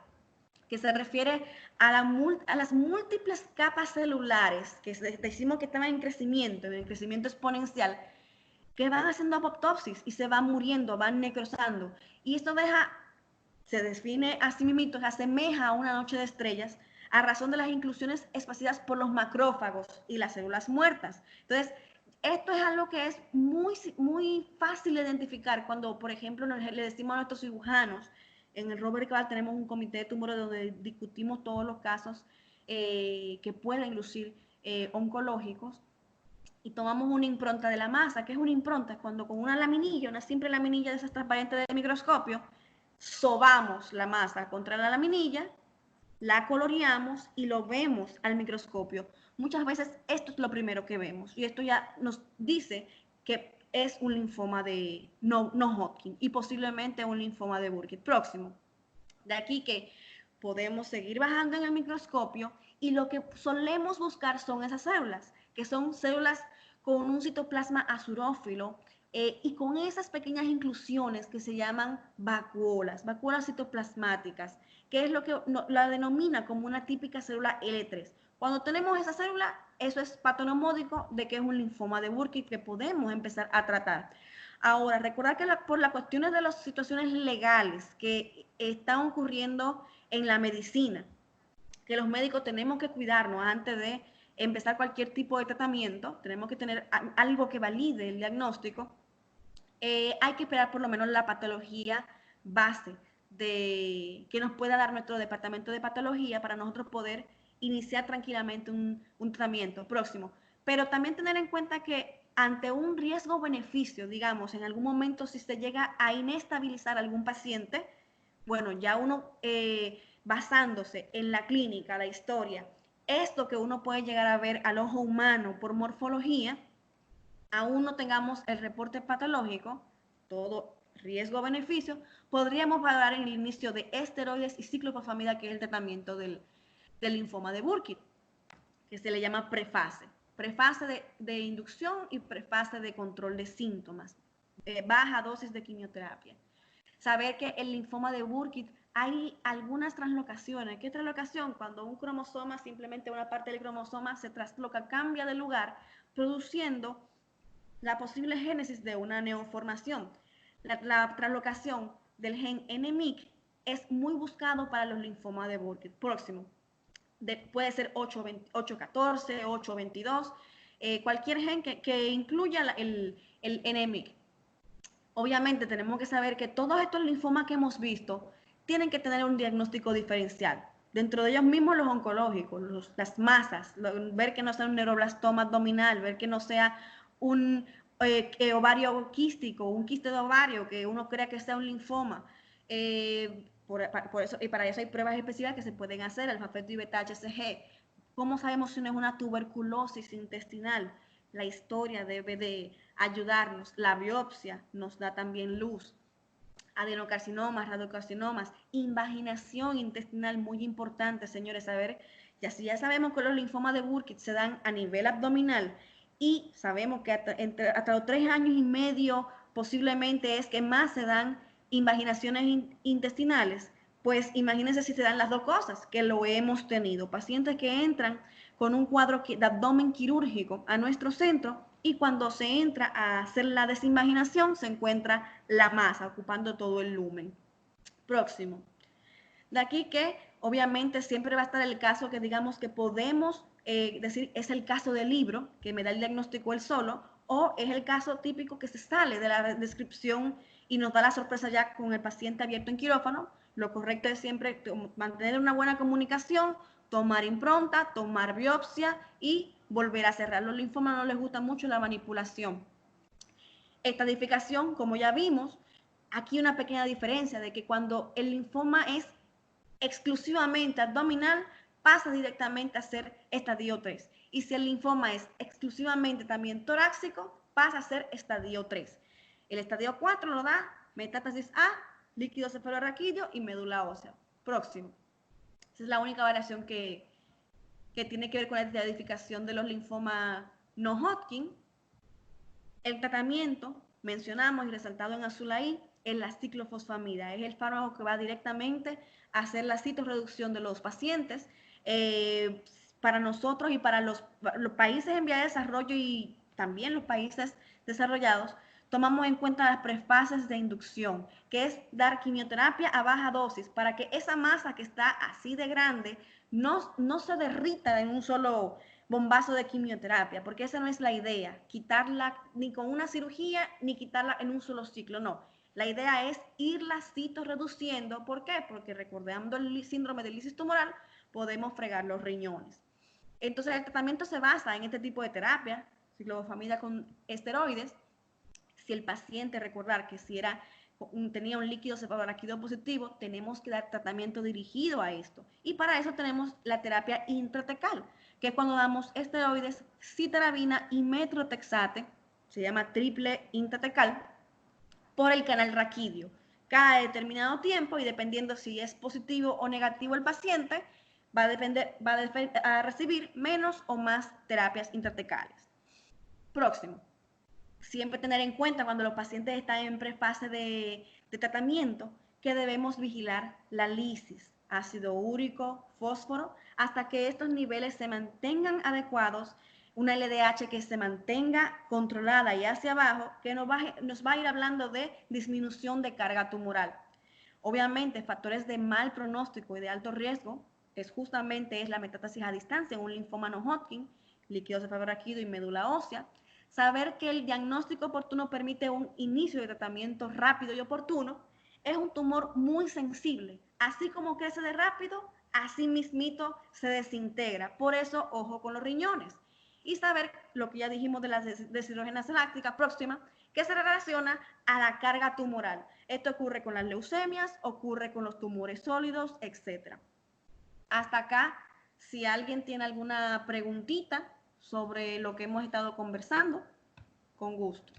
que se refiere a las múltiples capas celulares que decimos que están en crecimiento exponencial, que van haciendo apoptosis y se van muriendo, van necrosando. Y esto se define a sí mismo, se asemeja a una noche de estrellas, a razón de las inclusiones espaciadas por los macrófagos y las células muertas. Entonces, esto es algo que es muy fácil de identificar cuando, por ejemplo, le decimos a nuestros cirujanos, en el Robert Cabal tenemos un comité de tumores donde discutimos todos los casos que pueden lucir oncológicos, y tomamos una impronta de la masa. ¿Qué es una impronta? Cuando con una laminilla, una simple laminilla de esas transparentes del microscopio, sobamos la masa contra la laminilla, la coloreamos y lo vemos al microscopio. Muchas veces esto es lo primero que vemos y esto ya nos dice que es un linfoma de no Hodgkin y posiblemente un linfoma de Burkitt próximo. De aquí que podemos seguir bajando en el microscopio y lo que solemos buscar son esas células, que son células con un citoplasma azurófilo y con esas pequeñas inclusiones que se llaman vacuolas citoplasmáticas, que es lo que la denomina como una típica célula L3. Cuando tenemos esa célula, eso es patonomódico de que es un linfoma de Burkitt que podemos empezar a tratar. Ahora, recordar que por las cuestiones de las situaciones legales que están ocurriendo en la medicina, que los médicos tenemos que cuidarnos antes de empezar cualquier tipo de tratamiento, tenemos que tener algo que valide el diagnóstico, hay que esperar por lo menos la patología base que nos pueda dar nuestro departamento de patología para nosotros poder iniciar tranquilamente un tratamiento próximo. Pero también tener en cuenta que ante un riesgo-beneficio, digamos, en algún momento si se llega a inestabilizar algún paciente, bueno, ya uno basándose en la clínica, la historia, esto que uno puede llegar a ver al ojo humano por morfología, aún no tengamos el reporte patológico, todo riesgo-beneficio, podríamos valorar en el inicio de esteroides y ciclophosphamida, que es el tratamiento del linfoma de Burkitt, que se le llama prefase. Prefase de inducción y prefase de control de síntomas. Baja dosis de quimioterapia. Saber que el linfoma de Burkitt hay algunas translocaciones. ¿Qué translocación? Cuando un cromosoma, simplemente una parte del cromosoma se trasloca, cambia de lugar, produciendo la posible génesis de una neoformación. La translocación del gen NMYC es muy buscado para los linfomas de Burkitt próximo. Puede ser 814, 822, cualquier gen que incluya el NMYC. Obviamente tenemos que saber que todos estos linfomas que hemos visto tienen que tener un diagnóstico diferencial. Dentro de ellos mismos los oncológicos, las masas, ver que no sea un neuroblastoma abdominal, ver que no sea un ovario quístico, un quiste de ovario, que uno crea que sea un linfoma. Por eso, y para eso hay pruebas específicas que se pueden hacer, alfa-feto y beta-HCG. ¿Cómo sabemos si no es una tuberculosis intestinal? La historia debe de ayudarnos. La biopsia nos da también luz. Adenocarcinomas, radiocarcinomas, invaginación intestinal, muy importante, señores, saber, y así ya sabemos que los linfomas de Burkitt se dan a nivel abdominal y sabemos que hasta los 3 años y medio posiblemente es que más se dan invaginaciones intestinales. Pues imagínense si se dan las dos cosas, que lo hemos tenido. Pacientes que entran con un cuadro de abdomen quirúrgico a nuestro centro y cuando se entra a hacer la desinvaginación se encuentra la masa ocupando todo el lumen. Próximo. De aquí que obviamente siempre va a estar el caso que digamos que podemos decir es el caso del libro, que me da el diagnóstico él solo, o es el caso típico que se sale de la descripción y nos da la sorpresa ya con el paciente abierto en quirófano. Lo correcto es siempre mantener una buena comunicación, tomar impronta, tomar biopsia y volver a cerrar. Los linfomas no les gusta mucho la manipulación. Estadificación, como ya vimos, aquí una pequeña diferencia de que cuando el linfoma es exclusivamente abdominal, pasa directamente a ser estadio 3. Y si el linfoma es exclusivamente también torácico, pasa a ser estadio 3. El estadio 4 lo da metástasis A, líquido cefalorraquídeo y médula ósea. Próximo. Esa es la única variación que tiene que ver con la estadificación de los linfomas no Hodgkin. El tratamiento, mencionamos y resaltado en azul ahí, es la ciclofosfamida. Es el fármaco que va directamente a hacer la citorreducción de los pacientes. Para nosotros y para los países en vía de desarrollo y también los países desarrollados, tomamos en cuenta las prefases de inducción, que es dar quimioterapia a baja dosis para que esa masa que está así de grande no se derrita en un solo bombazo de quimioterapia, porque esa no es la idea, quitarla ni con una cirugía ni quitarla en un solo ciclo, no. La idea es irla reduciendo. ¿Por qué? Porque recordando el síndrome de lisis tumoral, podemos fregar los riñones. Entonces el tratamiento se basa en este tipo de terapia, ciclofosfamida con esteroides. Si el paciente, recordar que si tenía un líquido cefalorraquídeo positivo, tenemos que dar tratamiento dirigido a esto. Y para eso tenemos la terapia intratecal, que es cuando damos esteroides, citarabina y metrotexate, se llama triple intratecal, por el canal raquídeo. Cada determinado tiempo, y dependiendo si es positivo o negativo el paciente, va a recibir menos o más terapias intratecales. Próximo. Siempre tener en cuenta cuando los pacientes están en prefase de tratamiento que debemos vigilar la lisis, ácido úrico, fósforo, hasta que estos niveles se mantengan adecuados, una LDH que se mantenga controlada y hacia abajo, que nos va a ir hablando de disminución de carga tumoral. Obviamente, factores de mal pronóstico y de alto riesgo es la metástasis a distancia en un linfoma no Hodgkin, líquido cefalorraquídeo y médula ósea. Saber que el diagnóstico oportuno permite un inicio de tratamiento rápido y oportuno. Es un tumor muy sensible. Así como crece de rápido, así mismito se desintegra. Por eso, ojo con los riñones. Y saber lo que ya dijimos de la deshidrogenación láctica próxima, que se relaciona a la carga tumoral. Esto ocurre con las leucemias, ocurre con los tumores sólidos, etc. Hasta acá, si alguien tiene alguna preguntita sobre lo que hemos estado conversando, con gusto.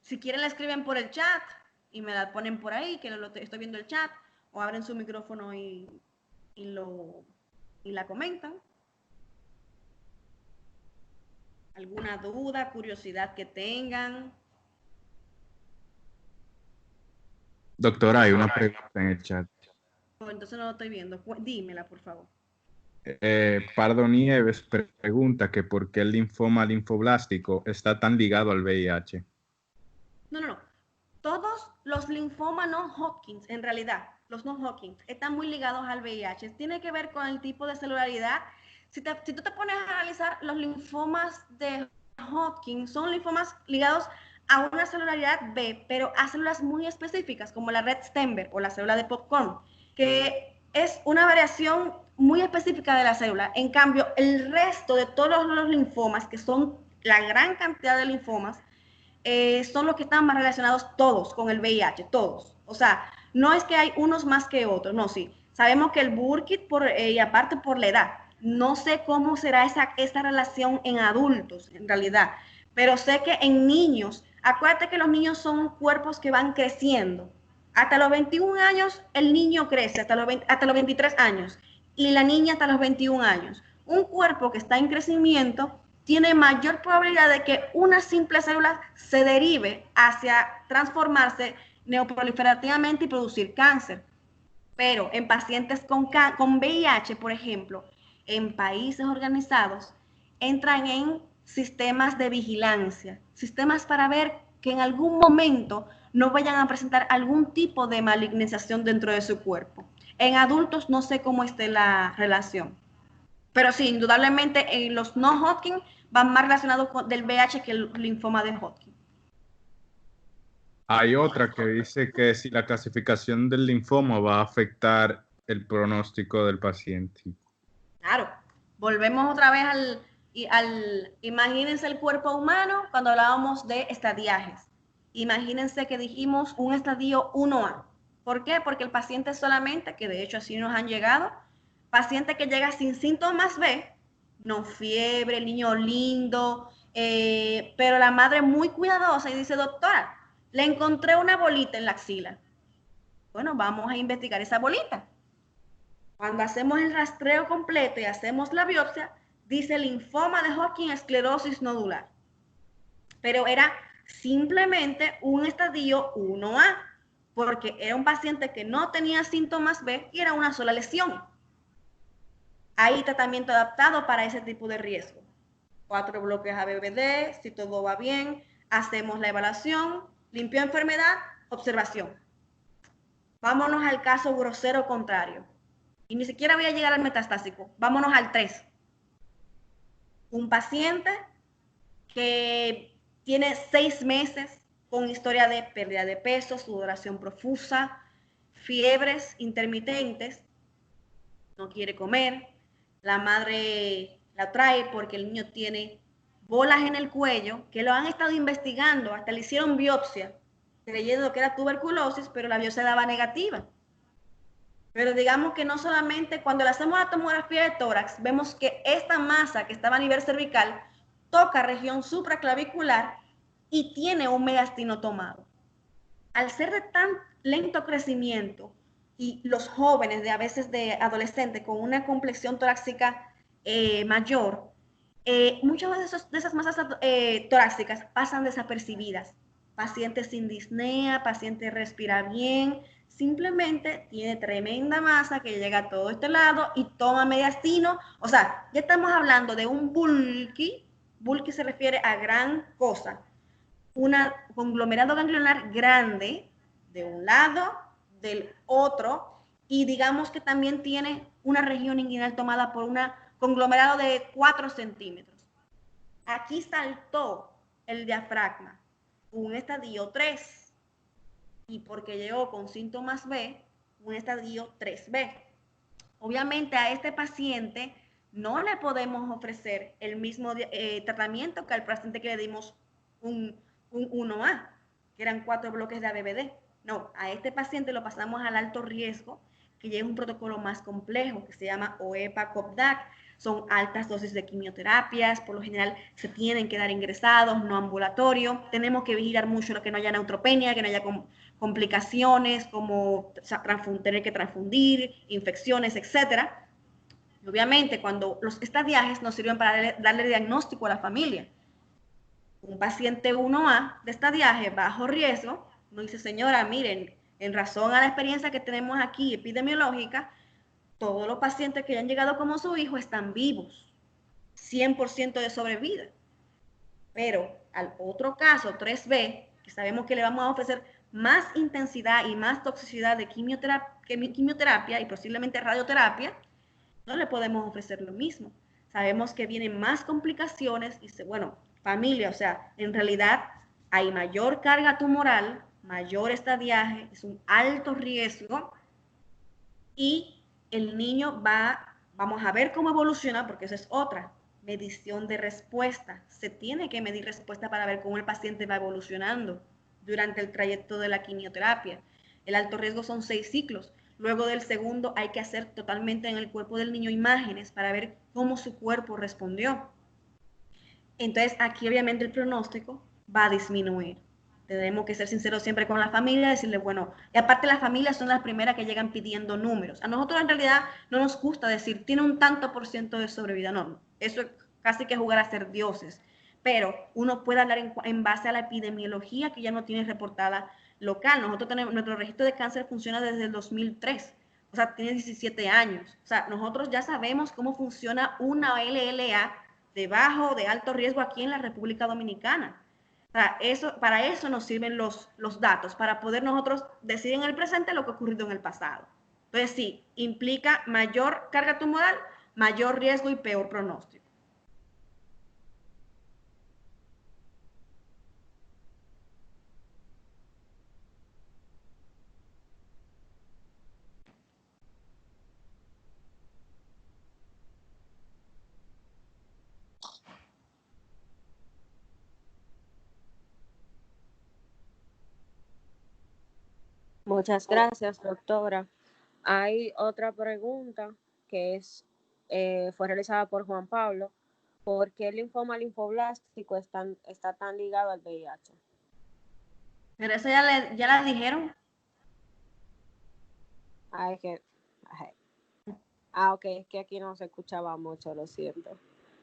Si quieren la escriben por el chat y me la ponen por ahí, que estoy viendo el chat, o abren su micrófono y la comentan. ¿Alguna duda, curiosidad que tengan? Doctora, hay una pregunta en el chat. Entonces no lo estoy viendo. Dímela, por favor. Pardo Nieves pregunta que por qué el linfoma linfoblástico está tan ligado al VIH. No. Todos los linfomas no Hodgkin, en realidad, los no Hodgkin, están muy ligados al VIH. Tiene que ver con el tipo de celularidad. Si tú te pones a analizar los linfomas de Hodgkin, son linfomas ligados a una celularidad B, pero a células muy específicas, como la red Stenberg o la célula de popcorn, que es una variación muy específica de la célula. En cambio, el resto de todos los linfomas, que son la gran cantidad de linfomas, son los que están más relacionados todos con el VIH, todos. O sea, no es que hay unos más que otros, no, sí. Sabemos que el Burkitt, y aparte por la edad, no sé cómo será esa relación en adultos, en realidad, pero sé que en niños, acuérdate que los niños son cuerpos que van creciendo. Hasta los 21 años el niño crece, hasta los 23 años, y la niña hasta los 21 años. Un cuerpo que está en crecimiento tiene mayor probabilidad de que una simple célula se derive hacia transformarse neoproliferativamente y producir cáncer. Pero en pacientes con VIH, por ejemplo, en países organizados, entran en sistemas de vigilancia, sistemas para ver que en algún momento no vayan a presentar algún tipo de malignización dentro de su cuerpo. En adultos no sé cómo esté la relación. Pero sí, indudablemente los no Hodgkin van más relacionados con del VIH que el linfoma de Hodgkin. Hay otra que dice que si la clasificación del linfoma va a afectar el pronóstico del paciente. Claro, volvemos otra vez imagínense el cuerpo humano cuando hablábamos de estadiajes. Imagínense que dijimos un estadio 1A. ¿Por qué? Porque el paciente solamente, que de hecho así nos han llegado, paciente que llega sin síntomas B, no fiebre, el niño lindo, pero la madre muy cuidadosa y dice, doctora, le encontré una bolita en la axila. Bueno, vamos a investigar esa bolita. Cuando hacemos el rastreo completo y hacemos la biopsia, dice linfoma de Hodgkin, esclerosis nodular. Pero era simplemente un estadio 1A, porque era un paciente que no tenía síntomas B y era una sola lesión. Hay tratamiento adaptado para ese tipo de riesgo. 4 bloques ABBD, si todo va bien, hacemos la evaluación, limpio enfermedad, observación. Vámonos al caso grosero contrario. Y ni siquiera voy a llegar al metastásico. Vámonos al 3. Un paciente que tiene 6 meses con historia de pérdida de peso, sudoración profusa, fiebres intermitentes, no quiere comer, la madre la trae porque el niño tiene bolas en el cuello, que lo han estado investigando, hasta le hicieron biopsia, creyendo que era tuberculosis, pero la biopsia daba negativa. Pero digamos que no solamente cuando le hacemos la tomografía de tórax, vemos que esta masa que estaba a nivel cervical toca región supraclavicular y tiene un mediastino tomado. Al ser de tan lento crecimiento y los jóvenes, de a veces de adolescentes, con una complexión torácica mayor, muchas de esas masas torácicas pasan desapercibidas. Paciente sin disnea, paciente respira bien, simplemente tiene tremenda masa que llega a todo este lado y toma mediastino. O sea, ya estamos hablando de un bulky se refiere a gran cosa, un conglomerado ganglionar grande de un lado, del otro, y digamos que también tiene una región inguinal tomada por un conglomerado de 4 centímetros. Aquí saltó el diafragma, un estadio 3, y porque llegó con síntomas B, un estadio 3B. Obviamente a este paciente no le podemos ofrecer el mismo tratamiento que al paciente que le dimos un 1A, que eran 4 bloques de ABBD. No, a este paciente lo pasamos al alto riesgo, que lleva un protocolo más complejo, que se llama OEPA-COPDAC. Son altas dosis de quimioterapias, por lo general se tienen que dar ingresados, no ambulatorio. Tenemos que vigilar mucho lo que no haya neutropenia, que no haya complicaciones como tener que transfundir, infecciones, etcétera. Y obviamente, cuando los estadiajes nos sirven para darle diagnóstico a la familia. Un paciente 1A de estadiaje bajo riesgo, nos dice, señora, miren, en razón a la experiencia que tenemos aquí epidemiológica, todos los pacientes que han llegado como su hijo están vivos, 100% de sobrevida. Pero al otro caso, 3B, que sabemos que le vamos a ofrecer más intensidad y más toxicidad de quimioterapia y posiblemente radioterapia, no le podemos ofrecer lo mismo. Sabemos que vienen más complicaciones y, bueno, familia, o sea, en realidad hay mayor carga tumoral, mayor estadiaje, es un alto riesgo y el niño vamos a ver cómo evoluciona, porque esa es otra, medición de respuesta. Se tiene que medir respuesta para ver cómo el paciente va evolucionando durante el trayecto de la quimioterapia. El alto riesgo son 6 ciclos. Luego del segundo hay que hacer totalmente en el cuerpo del niño imágenes para ver cómo su cuerpo respondió. Entonces aquí obviamente el pronóstico va a disminuir. Tenemos que ser sinceros siempre con la familia, decirle, bueno, y aparte las familias son las primeras que llegan pidiendo números. A nosotros en realidad no nos gusta decir, tiene un tanto por ciento de sobrevida, no, eso es casi que jugar a ser dioses. Pero uno puede hablar en base a la epidemiología que ya no tiene reportada local. Nosotros tenemos, nuestro registro de cáncer funciona desde el 2003, o sea, tiene 17 años. O sea, nosotros ya sabemos cómo funciona una LLA de bajo, de alto riesgo aquí en la República Dominicana. Para eso nos sirven los datos, para poder nosotros decir en el presente lo que ha ocurrido en el pasado. Entonces sí, implica mayor carga tumoral, mayor riesgo y peor pronóstico. Muchas gracias, doctora. Hay otra pregunta que fue realizada por Juan Pablo. ¿Por qué el linfoma linfoblástico está tan ligado al VIH? Pero eso ya la dijeron. Ok, es que aquí no se escuchaba mucho, lo siento.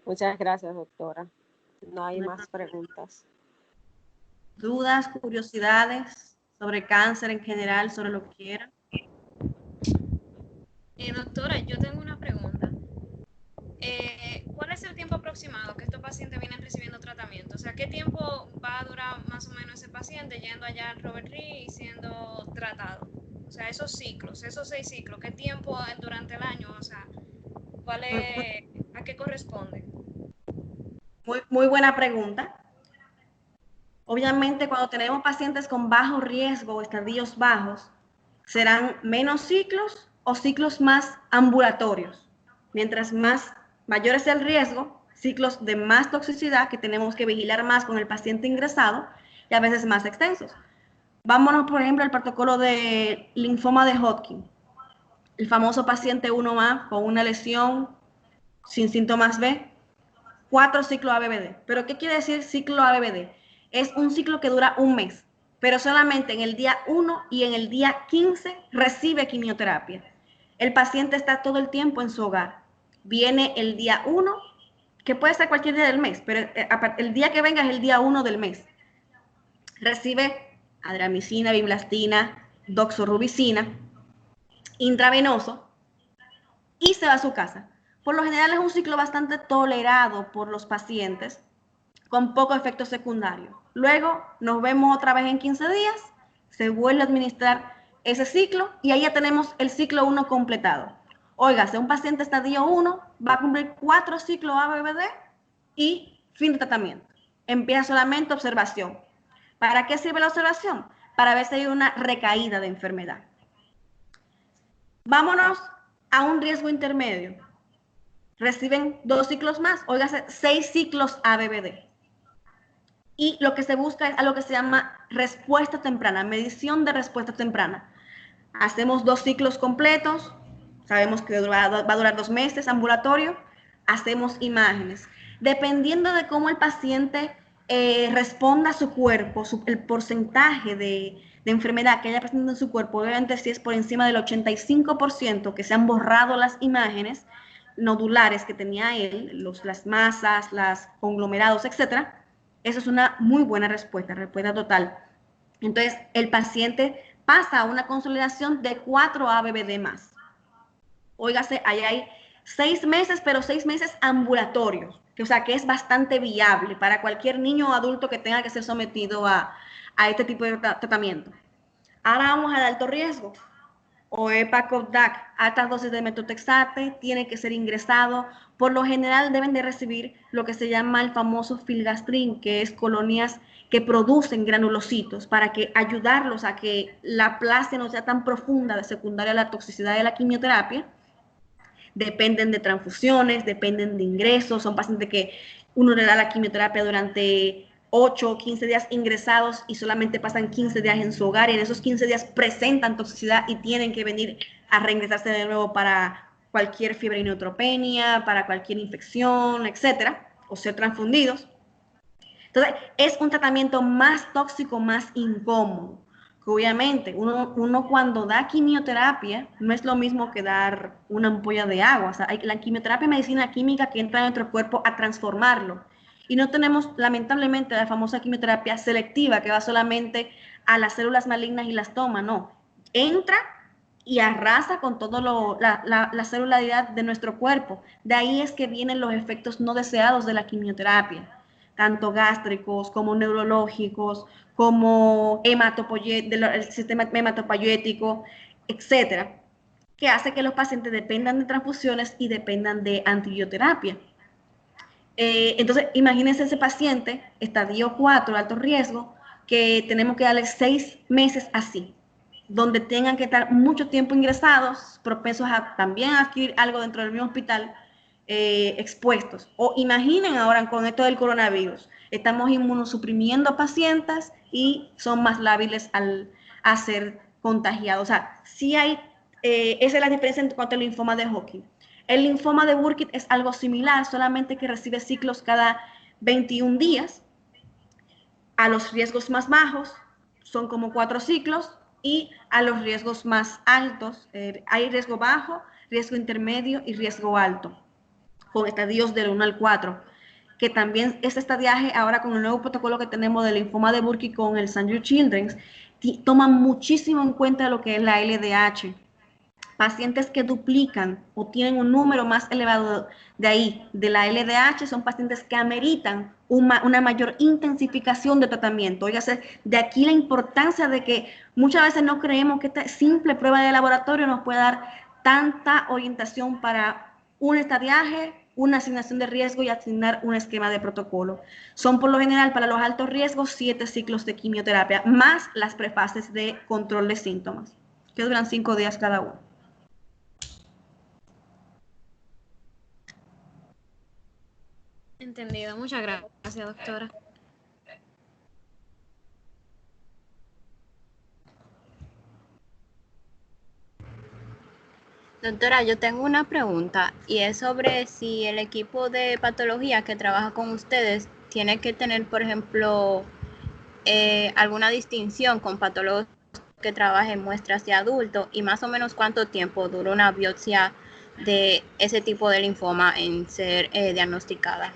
Muchas gracias, doctora. No hay más preguntas. ¿Dudas, curiosidades sobre cáncer en general, sobre lo que quieran? Doctora, yo tengo una pregunta. ¿Cuál es el tiempo aproximado que estos pacientes vienen recibiendo tratamiento? O sea, ¿qué tiempo va a durar más o menos ese paciente yendo allá al Robert Reed y siendo tratado? O sea, esos ciclos, esos 6 ciclos, ¿qué tiempo durante el año? O sea, ¿cuál es, a qué corresponde? Muy buena pregunta. Obviamente, cuando tenemos pacientes con bajo riesgo o estadios bajos, serán menos ciclos o ciclos más ambulatorios. Mientras mayor es el riesgo, ciclos de más toxicidad que tenemos que vigilar más con el paciente ingresado y a veces más extensos. Vámonos, por ejemplo, al protocolo de linfoma de Hodgkin. El famoso paciente 1A con una lesión sin síntomas B, 4 ciclos ABVD. ¿Pero qué quiere decir ciclo ABVD? Es un ciclo que dura un mes, pero solamente en el día 1 y en el día 15 recibe quimioterapia. El paciente está todo el tiempo en su hogar. Viene el día 1, que puede ser cualquier día del mes, pero el día que venga es el día 1 del mes. Recibe adriamicina, bimlastina, doxorubicina, intravenoso, y se va a su casa. Por lo general es un ciclo bastante tolerado por los pacientes, con poco efecto secundario. Luego nos vemos otra vez en 15 días, se vuelve a administrar ese ciclo y ahí ya tenemos el ciclo 1 completado. Óigase, un paciente estadio 1 va a cumplir 4 ciclos ABVD y fin de tratamiento. Empieza solamente observación. ¿Para qué sirve la observación? Para ver si hay una recaída de enfermedad. Vámonos a un riesgo intermedio. Reciben 2 ciclos más, óigase, 6 ciclos ABVD. Y lo que se busca es algo que se llama respuesta temprana, medición de respuesta temprana. Hacemos 2 ciclos completos, sabemos que va a durar 2 meses ambulatorio, hacemos imágenes. Dependiendo de cómo el paciente responda a su cuerpo, el porcentaje de enfermedad que haya presente en su cuerpo, obviamente si es por encima del 85% que se han borrado las imágenes nodulares que tenía él, las masas, los conglomerados, etcétera, eso es una muy buena respuesta total. Entonces, el paciente pasa a una consolidación de 4 ABVD más. Óigase, ahí hay 6 meses, pero 6 meses ambulatorios, o sea, que es bastante viable para cualquier niño o adulto que tenga que ser sometido a este tipo de tratamiento. Ahora vamos al alto riesgo. OEPA-COVDAC, altas dosis de metotrexate, tiene que ser ingresado. Por lo general deben de recibir lo que se llama el famoso filgastrin, que es colonias que producen granulocitos para que ayudarlos a que la aplasia no sea tan profunda de secundaria a la toxicidad de la quimioterapia. Dependen de transfusiones, dependen de ingresos, son pacientes que uno le da la quimioterapia durante 8 o 15 días ingresados y solamente pasan 15 días en su hogar y en esos 15 días presentan toxicidad y tienen que venir a reingresarse de nuevo para cualquier fiebre y neutropenia, para cualquier infección, etcétera, o ser transfundidos. Entonces, es un tratamiento más tóxico, más incómodo. Obviamente, uno cuando da quimioterapia no es lo mismo que dar una ampolla de agua. O sea, la quimioterapia es medicina química que entra en nuestro cuerpo a transformarlo. Y no tenemos, lamentablemente, la famosa quimioterapia selectiva que va solamente a las células malignas y las toma. No, entra y arrasa con toda la celularidad de nuestro cuerpo. De ahí es que vienen los efectos no deseados de la quimioterapia, tanto gástricos como neurológicos, como el sistema hematopoyético, etcétera, que hace que los pacientes dependan de transfusiones y dependan de antibioterapia. Entonces, imagínense ese paciente, estadio 4, alto riesgo, que tenemos que darle 6 meses así, donde tengan que estar mucho tiempo ingresados, propensos a también adquirir algo dentro del mismo hospital, expuestos. O imaginen ahora con esto del coronavirus, estamos inmunosuprimiendo pacientes y son más lábiles a ser contagiados. O sea, sí hay, esa es la diferencia en cuanto al linfoma de Hodgkin. El linfoma de Burkitt es algo similar, solamente que recibe ciclos cada 21 días. A los riesgos más bajos son como 4 ciclos y a los riesgos más altos hay riesgo bajo, riesgo intermedio y riesgo alto, con estadios del 1 al 4. que también ese estadiaje ahora con el nuevo protocolo que tenemos del linfoma de Burkitt con el St. Jude Children's, toman muchísimo en cuenta lo que es la LDH. Pacientes que duplican o tienen un número más elevado de ahí, de la LDH, son pacientes que ameritan una mayor intensificación de tratamiento. Oígase, de aquí la importancia de que muchas veces no creemos que esta simple prueba de laboratorio nos pueda dar tanta orientación para un estadiaje, una asignación de riesgo y asignar un esquema de protocolo. Son por lo general para los altos riesgos 7 ciclos de quimioterapia, más las prefases de control de síntomas, que duran 5 días cada uno. Entendido. Muchas gracias, doctora. Doctora, yo tengo una pregunta y es sobre si el equipo de patología que trabaja con ustedes tiene que tener, por ejemplo, alguna distinción con patólogos que trabajen muestras de adultos y más o menos cuánto tiempo dura una biopsia de ese tipo de linfoma en ser diagnosticada.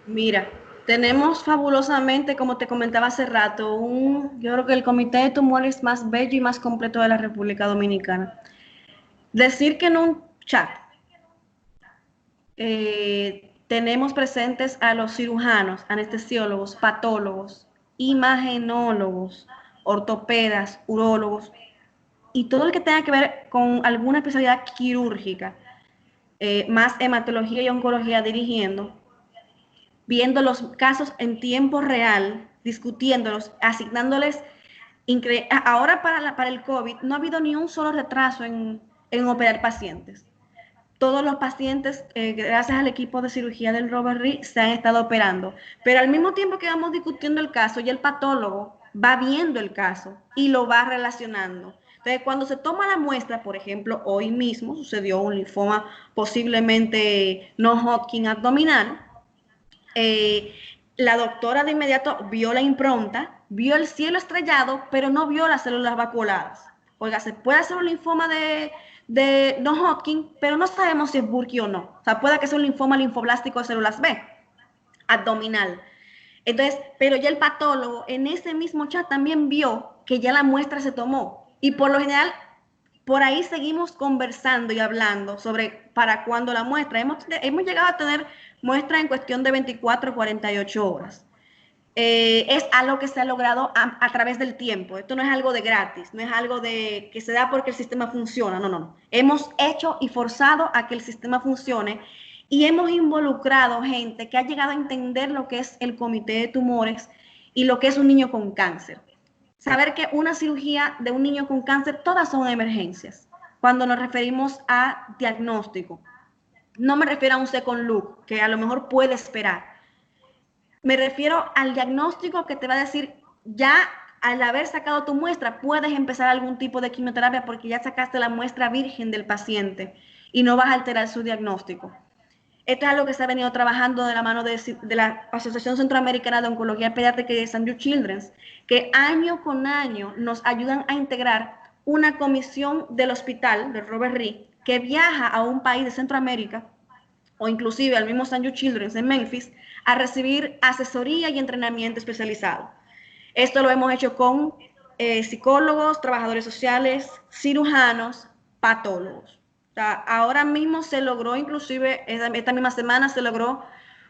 Mira, tenemos fabulosamente, como te comentaba hace rato, yo creo que el comité de tumores más bello y más completo de la República Dominicana. Decir que en un chat tenemos presentes a los cirujanos, anestesiólogos, patólogos, imagenólogos, ortopedas, urólogos y todo el que tenga que ver con alguna especialidad quirúrgica, más hematología y oncología dirigiendo, viendo los casos en tiempo real, discutiéndolos, asignándoles. Ahora para el COVID no ha habido ni un solo retraso en operar pacientes. Todos los pacientes, gracias al equipo de cirugía del Robert Reed, se han estado operando. Pero al mismo tiempo que vamos discutiendo el caso, ya el patólogo va viendo el caso y lo va relacionando. Entonces, cuando se toma la muestra, por ejemplo, hoy mismo sucedió un linfoma posiblemente no Hodgkin abdominal, la doctora de inmediato vio la impronta, vio el cielo estrellado, pero no vio las células vacuoladas. Oiga, se puede hacer un linfoma de no Hodgkin, pero no sabemos si es Burkitt o no. O sea, puede que sea un linfoma linfoblástico de células B, abdominal. Entonces, pero ya el patólogo en ese mismo chat también vio que ya la muestra se tomó. Y por lo general, por ahí seguimos conversando y hablando sobre para cuándo la muestra. Hemos llegado a tener muestra en cuestión de 24 o 48 horas. Es algo que se ha logrado a través del tiempo. Esto no es algo de gratis, no es algo de que se da porque el sistema funciona. No. Hemos hecho y forzado a que el sistema funcione y hemos involucrado gente que ha llegado a entender lo que es el comité de tumores y lo que es un niño con cáncer. Saber que una cirugía de un niño con cáncer, todas son emergencias. Cuando nos referimos a diagnóstico, no me refiero a un second look, que a lo mejor puede esperar. Me refiero al diagnóstico que te va a decir, ya al haber sacado tu muestra, puedes empezar algún tipo de quimioterapia porque ya sacaste la muestra virgen del paciente y no vas a alterar su diagnóstico. Esto es algo que se ha venido trabajando de la mano de la Asociación Centroamericana de Oncología Pediátrica y de St. Jude Children's, que año con año nos ayudan a integrar una comisión del hospital, del Robert Reed, que viaja a un país de Centroamérica, o inclusive al mismo St. Jude Children's en Memphis, a recibir asesoría y entrenamiento especializado. Esto lo hemos hecho con psicólogos, trabajadores sociales, cirujanos, patólogos. O sea, ahora mismo se logró, inclusive esta misma semana se logró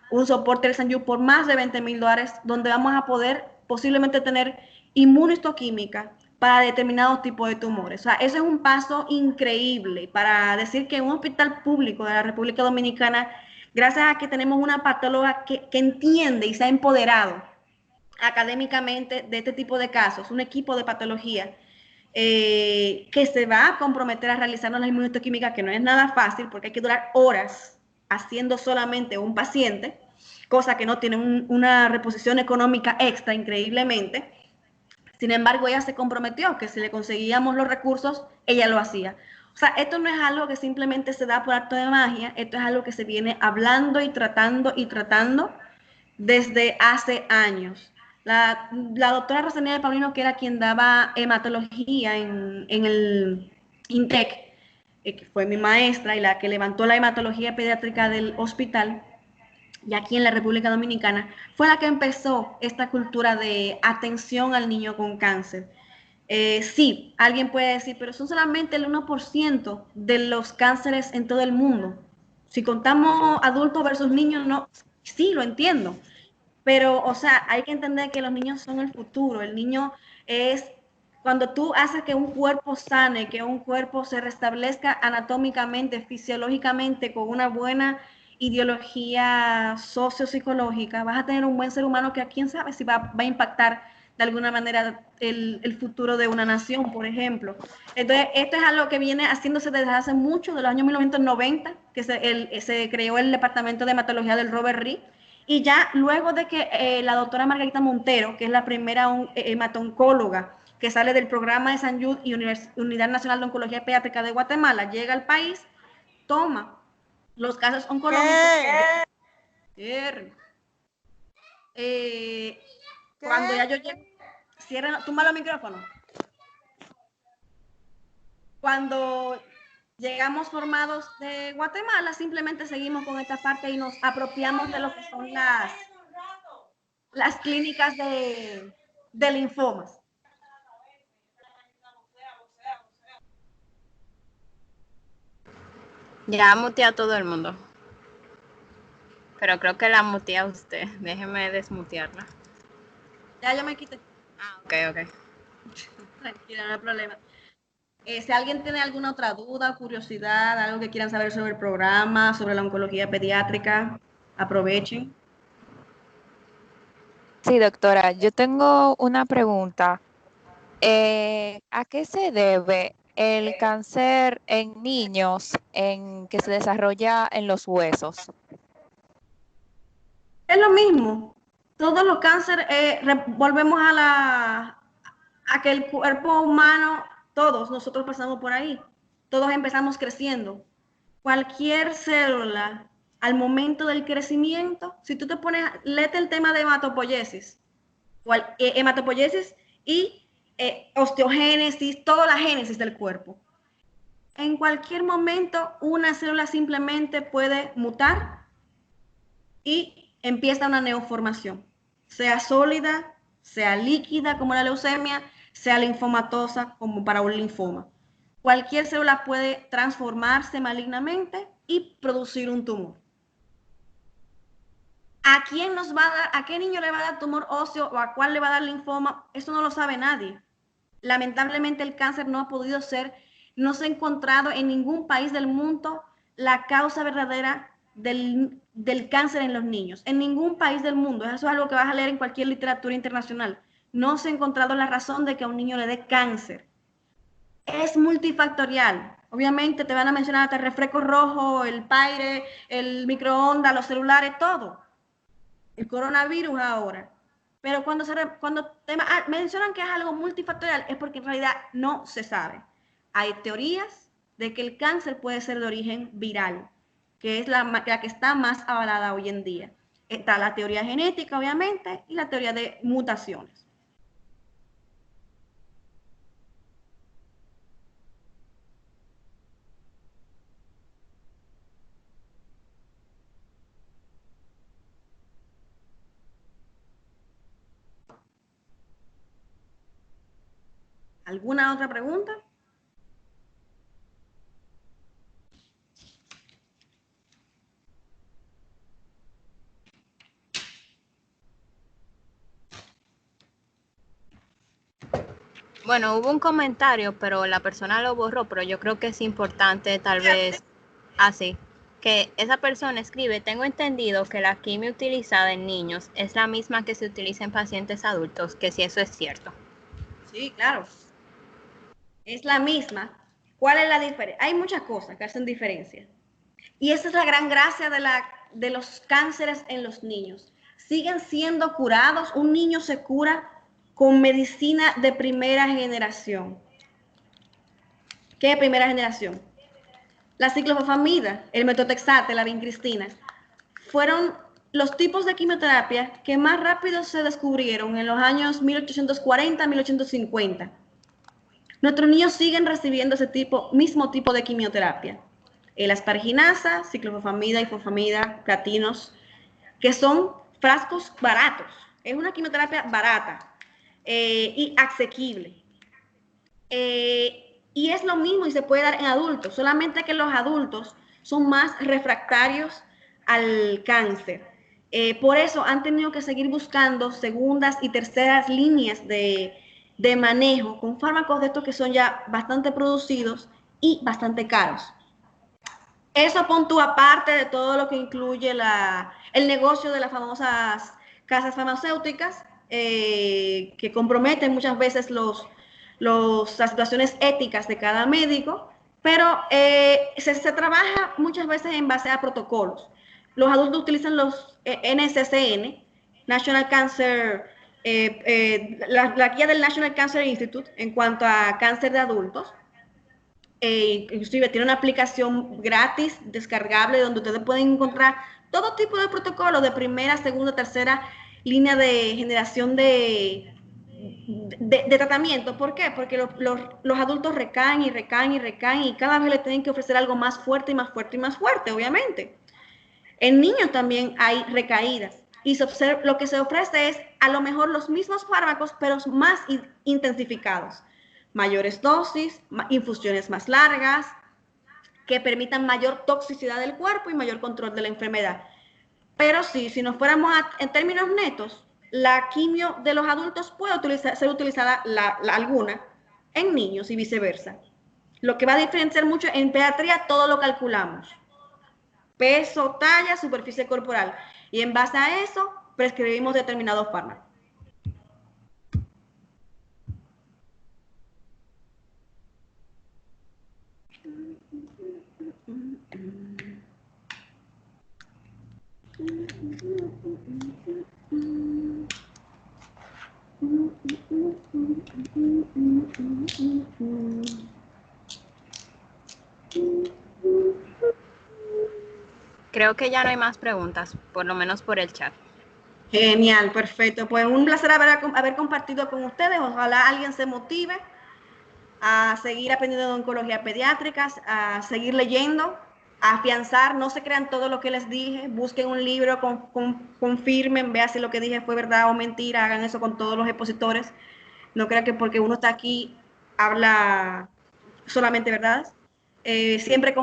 un soporte del St. Jude por más de $20,000, donde vamos a poder posiblemente tener inmunohistoquímica para determinados tipos de tumores. O sea, eso es un paso increíble para decir que en un hospital público de la República Dominicana, gracias a que tenemos una patóloga que entiende y se ha empoderado académicamente de este tipo de casos, un equipo de patología que se va a comprometer a realizarnos la inmunohistoquímica, que no es nada fácil porque hay que durar horas haciendo solamente un paciente, cosa que no tiene una reposición económica extra increíblemente. Sin embargo, ella se comprometió que si le conseguíamos los recursos, ella lo hacía. O sea, esto no es algo que simplemente se da por acto de magia, esto es algo que se viene hablando y tratando desde hace años. La doctora Rosanía Paulino, que era quien daba hematología en el INTEC, que fue mi maestra y la que levantó la hematología pediátrica del hospital, y aquí en la República Dominicana, fue la que empezó esta cultura de atención al niño con cáncer. Sí, alguien puede decir, pero son solamente el 1% de los cánceres en todo el mundo. Si contamos adultos versus niños, no, sí, lo entiendo. Pero, o sea, hay que entender que los niños son el futuro. El niño es cuando tú haces que un cuerpo sane, que un cuerpo se restablezca anatómicamente, fisiológicamente, con una buena ideología sociopsicológica, vas a tener un buen ser humano que a quién sabe si va a impactar de alguna manera el futuro de una nación, por ejemplo. Entonces, esto es algo que viene haciéndose desde hace mucho, de los años 1990, que se creó el Departamento de Hematología del Robert Reed, y ya luego de que la doctora Margarita Montero, que es la primera hematoncóloga que sale del programa de San Jude y Unidad Nacional de Oncología Pediátrica de Guatemala, llega al país, toma los casos oncológicos. Cuando ya yo llego, cierra, tumba los micrófonos. Cuando llegamos formados de Guatemala, simplemente seguimos con esta parte y nos apropiamos de lo que son las clínicas de linfomas. Ya muteé a todo el mundo. Pero creo que la muteé a usted. Déjeme desmutearla. Ya yo me quité. Ah, ok. Tranquila, no hay problema. Si alguien tiene alguna otra duda, curiosidad, algo que quieran saber sobre el programa, sobre la oncología pediátrica, aprovechen. Sí, doctora, yo tengo una pregunta. ¿A qué se debe el cáncer en niños que se desarrolla en los huesos? Es lo mismo. Todos los cánceres, volvemos a que el cuerpo humano, todos nosotros pasamos por ahí. Todos empezamos creciendo. Cualquier célula, al momento del crecimiento, si tú te pones, léete el tema de hematopoiesis, hematopoiesis y osteogénesis, toda la génesis del cuerpo. En cualquier momento, una célula simplemente puede mutar y empieza una neoformación, sea sólida, sea líquida como la leucemia, sea linfomatosa como para un linfoma. Cualquier célula puede transformarse malignamente y producir un tumor. ¿A quién nos va a dar, a qué niño le va a dar tumor óseo o a cuál le va a dar linfoma? Eso no lo sabe nadie. Lamentablemente el cáncer no ha podido ser, no se ha encontrado en ningún país del mundo la causa verdadera del cáncer en los niños. En ningún país del mundo. Eso es algo que vas a leer en cualquier literatura internacional. No se ha encontrado la razón de que a un niño le dé cáncer. Es multifactorial. Obviamente te van a mencionar hasta el refresco rojo, el paire, el microondas, los celulares, todo. El coronavirus ahora. Pero cuando mencionan que es algo multifactorial es porque en realidad no se sabe. Hay teorías de que el cáncer puede ser de origen viral, que es la que está más avalada hoy en día. Está la teoría genética, obviamente, y la teoría de mutaciones. ¿Alguna otra pregunta? Bueno, hubo un comentario, pero la persona lo borró, pero yo creo que es importante tal vez así, que esa persona escribe, tengo entendido que la quimio utilizada en niños es la misma que se utiliza en pacientes adultos, que si eso es cierto. Sí, claro. Es la misma. ¿Cuál es la diferencia? Hay muchas cosas que hacen diferencia. Y esa es la gran gracia de los cánceres en los niños. Siguen siendo curados. Un niño se cura con medicina de primera generación. ¿Qué primera generación? La ciclofosfamida, el metotrexate, la vincristina, fueron los tipos de quimioterapia que más rápido se descubrieron en los años 1840, 1850. Nuestros niños siguen recibiendo ese mismo tipo de quimioterapia. El asparginasa, ciclofosfamida, ifosfamida, platinos, que son frascos baratos. Es una quimioterapia barata y asequible. Y es lo mismo y se puede dar en adultos, solamente que los adultos son más refractarios al cáncer. Por eso han tenido que seguir buscando segundas y terceras líneas de manejo con fármacos de estos que son ya bastante producidos y bastante caros. Eso puntúa aparte de todo lo que incluye el negocio de las famosas casas farmacéuticas que comprometen muchas veces las situaciones éticas de cada médico, pero se trabaja muchas veces en base a protocolos. Los adultos utilizan los NCCN, National Cancer, la guía del National Cancer Institute en cuanto a cáncer de adultos. Inclusive tiene una aplicación gratis, descargable, donde ustedes pueden encontrar todo tipo de protocolos de primera, segunda, tercera línea de generación de tratamiento. ¿Por qué? Porque los adultos recaen y recaen y recaen y cada vez le tienen que ofrecer algo más fuerte y más fuerte y más fuerte, obviamente. En niños también hay recaídas y lo que se ofrece es a lo mejor los mismos fármacos, pero más intensificados. Mayores dosis, infusiones más largas, que permitan mayor toxicidad del cuerpo y mayor control de la enfermedad. Pero sí, si nos fuéramos en términos netos, la quimio de los adultos puede ser utilizada alguna en niños y viceversa. Lo que va a diferenciar mucho en pediatría, todo lo calculamos. Peso, talla, superficie corporal. Y en base a eso, prescribimos determinados fármacos. Creo que ya no hay más preguntas, por lo menos por el chat. Genial, perfecto. Pues un placer haber compartido con ustedes. Ojalá alguien se motive a seguir aprendiendo de oncología pediátrica, a seguir leyendo, a afianzar, no se crean todo lo que les dije, busquen un libro, confirmen, vean si lo que dije fue verdad o mentira, hagan eso con todos los expositores. No crean que porque uno está aquí habla solamente verdades. Siempre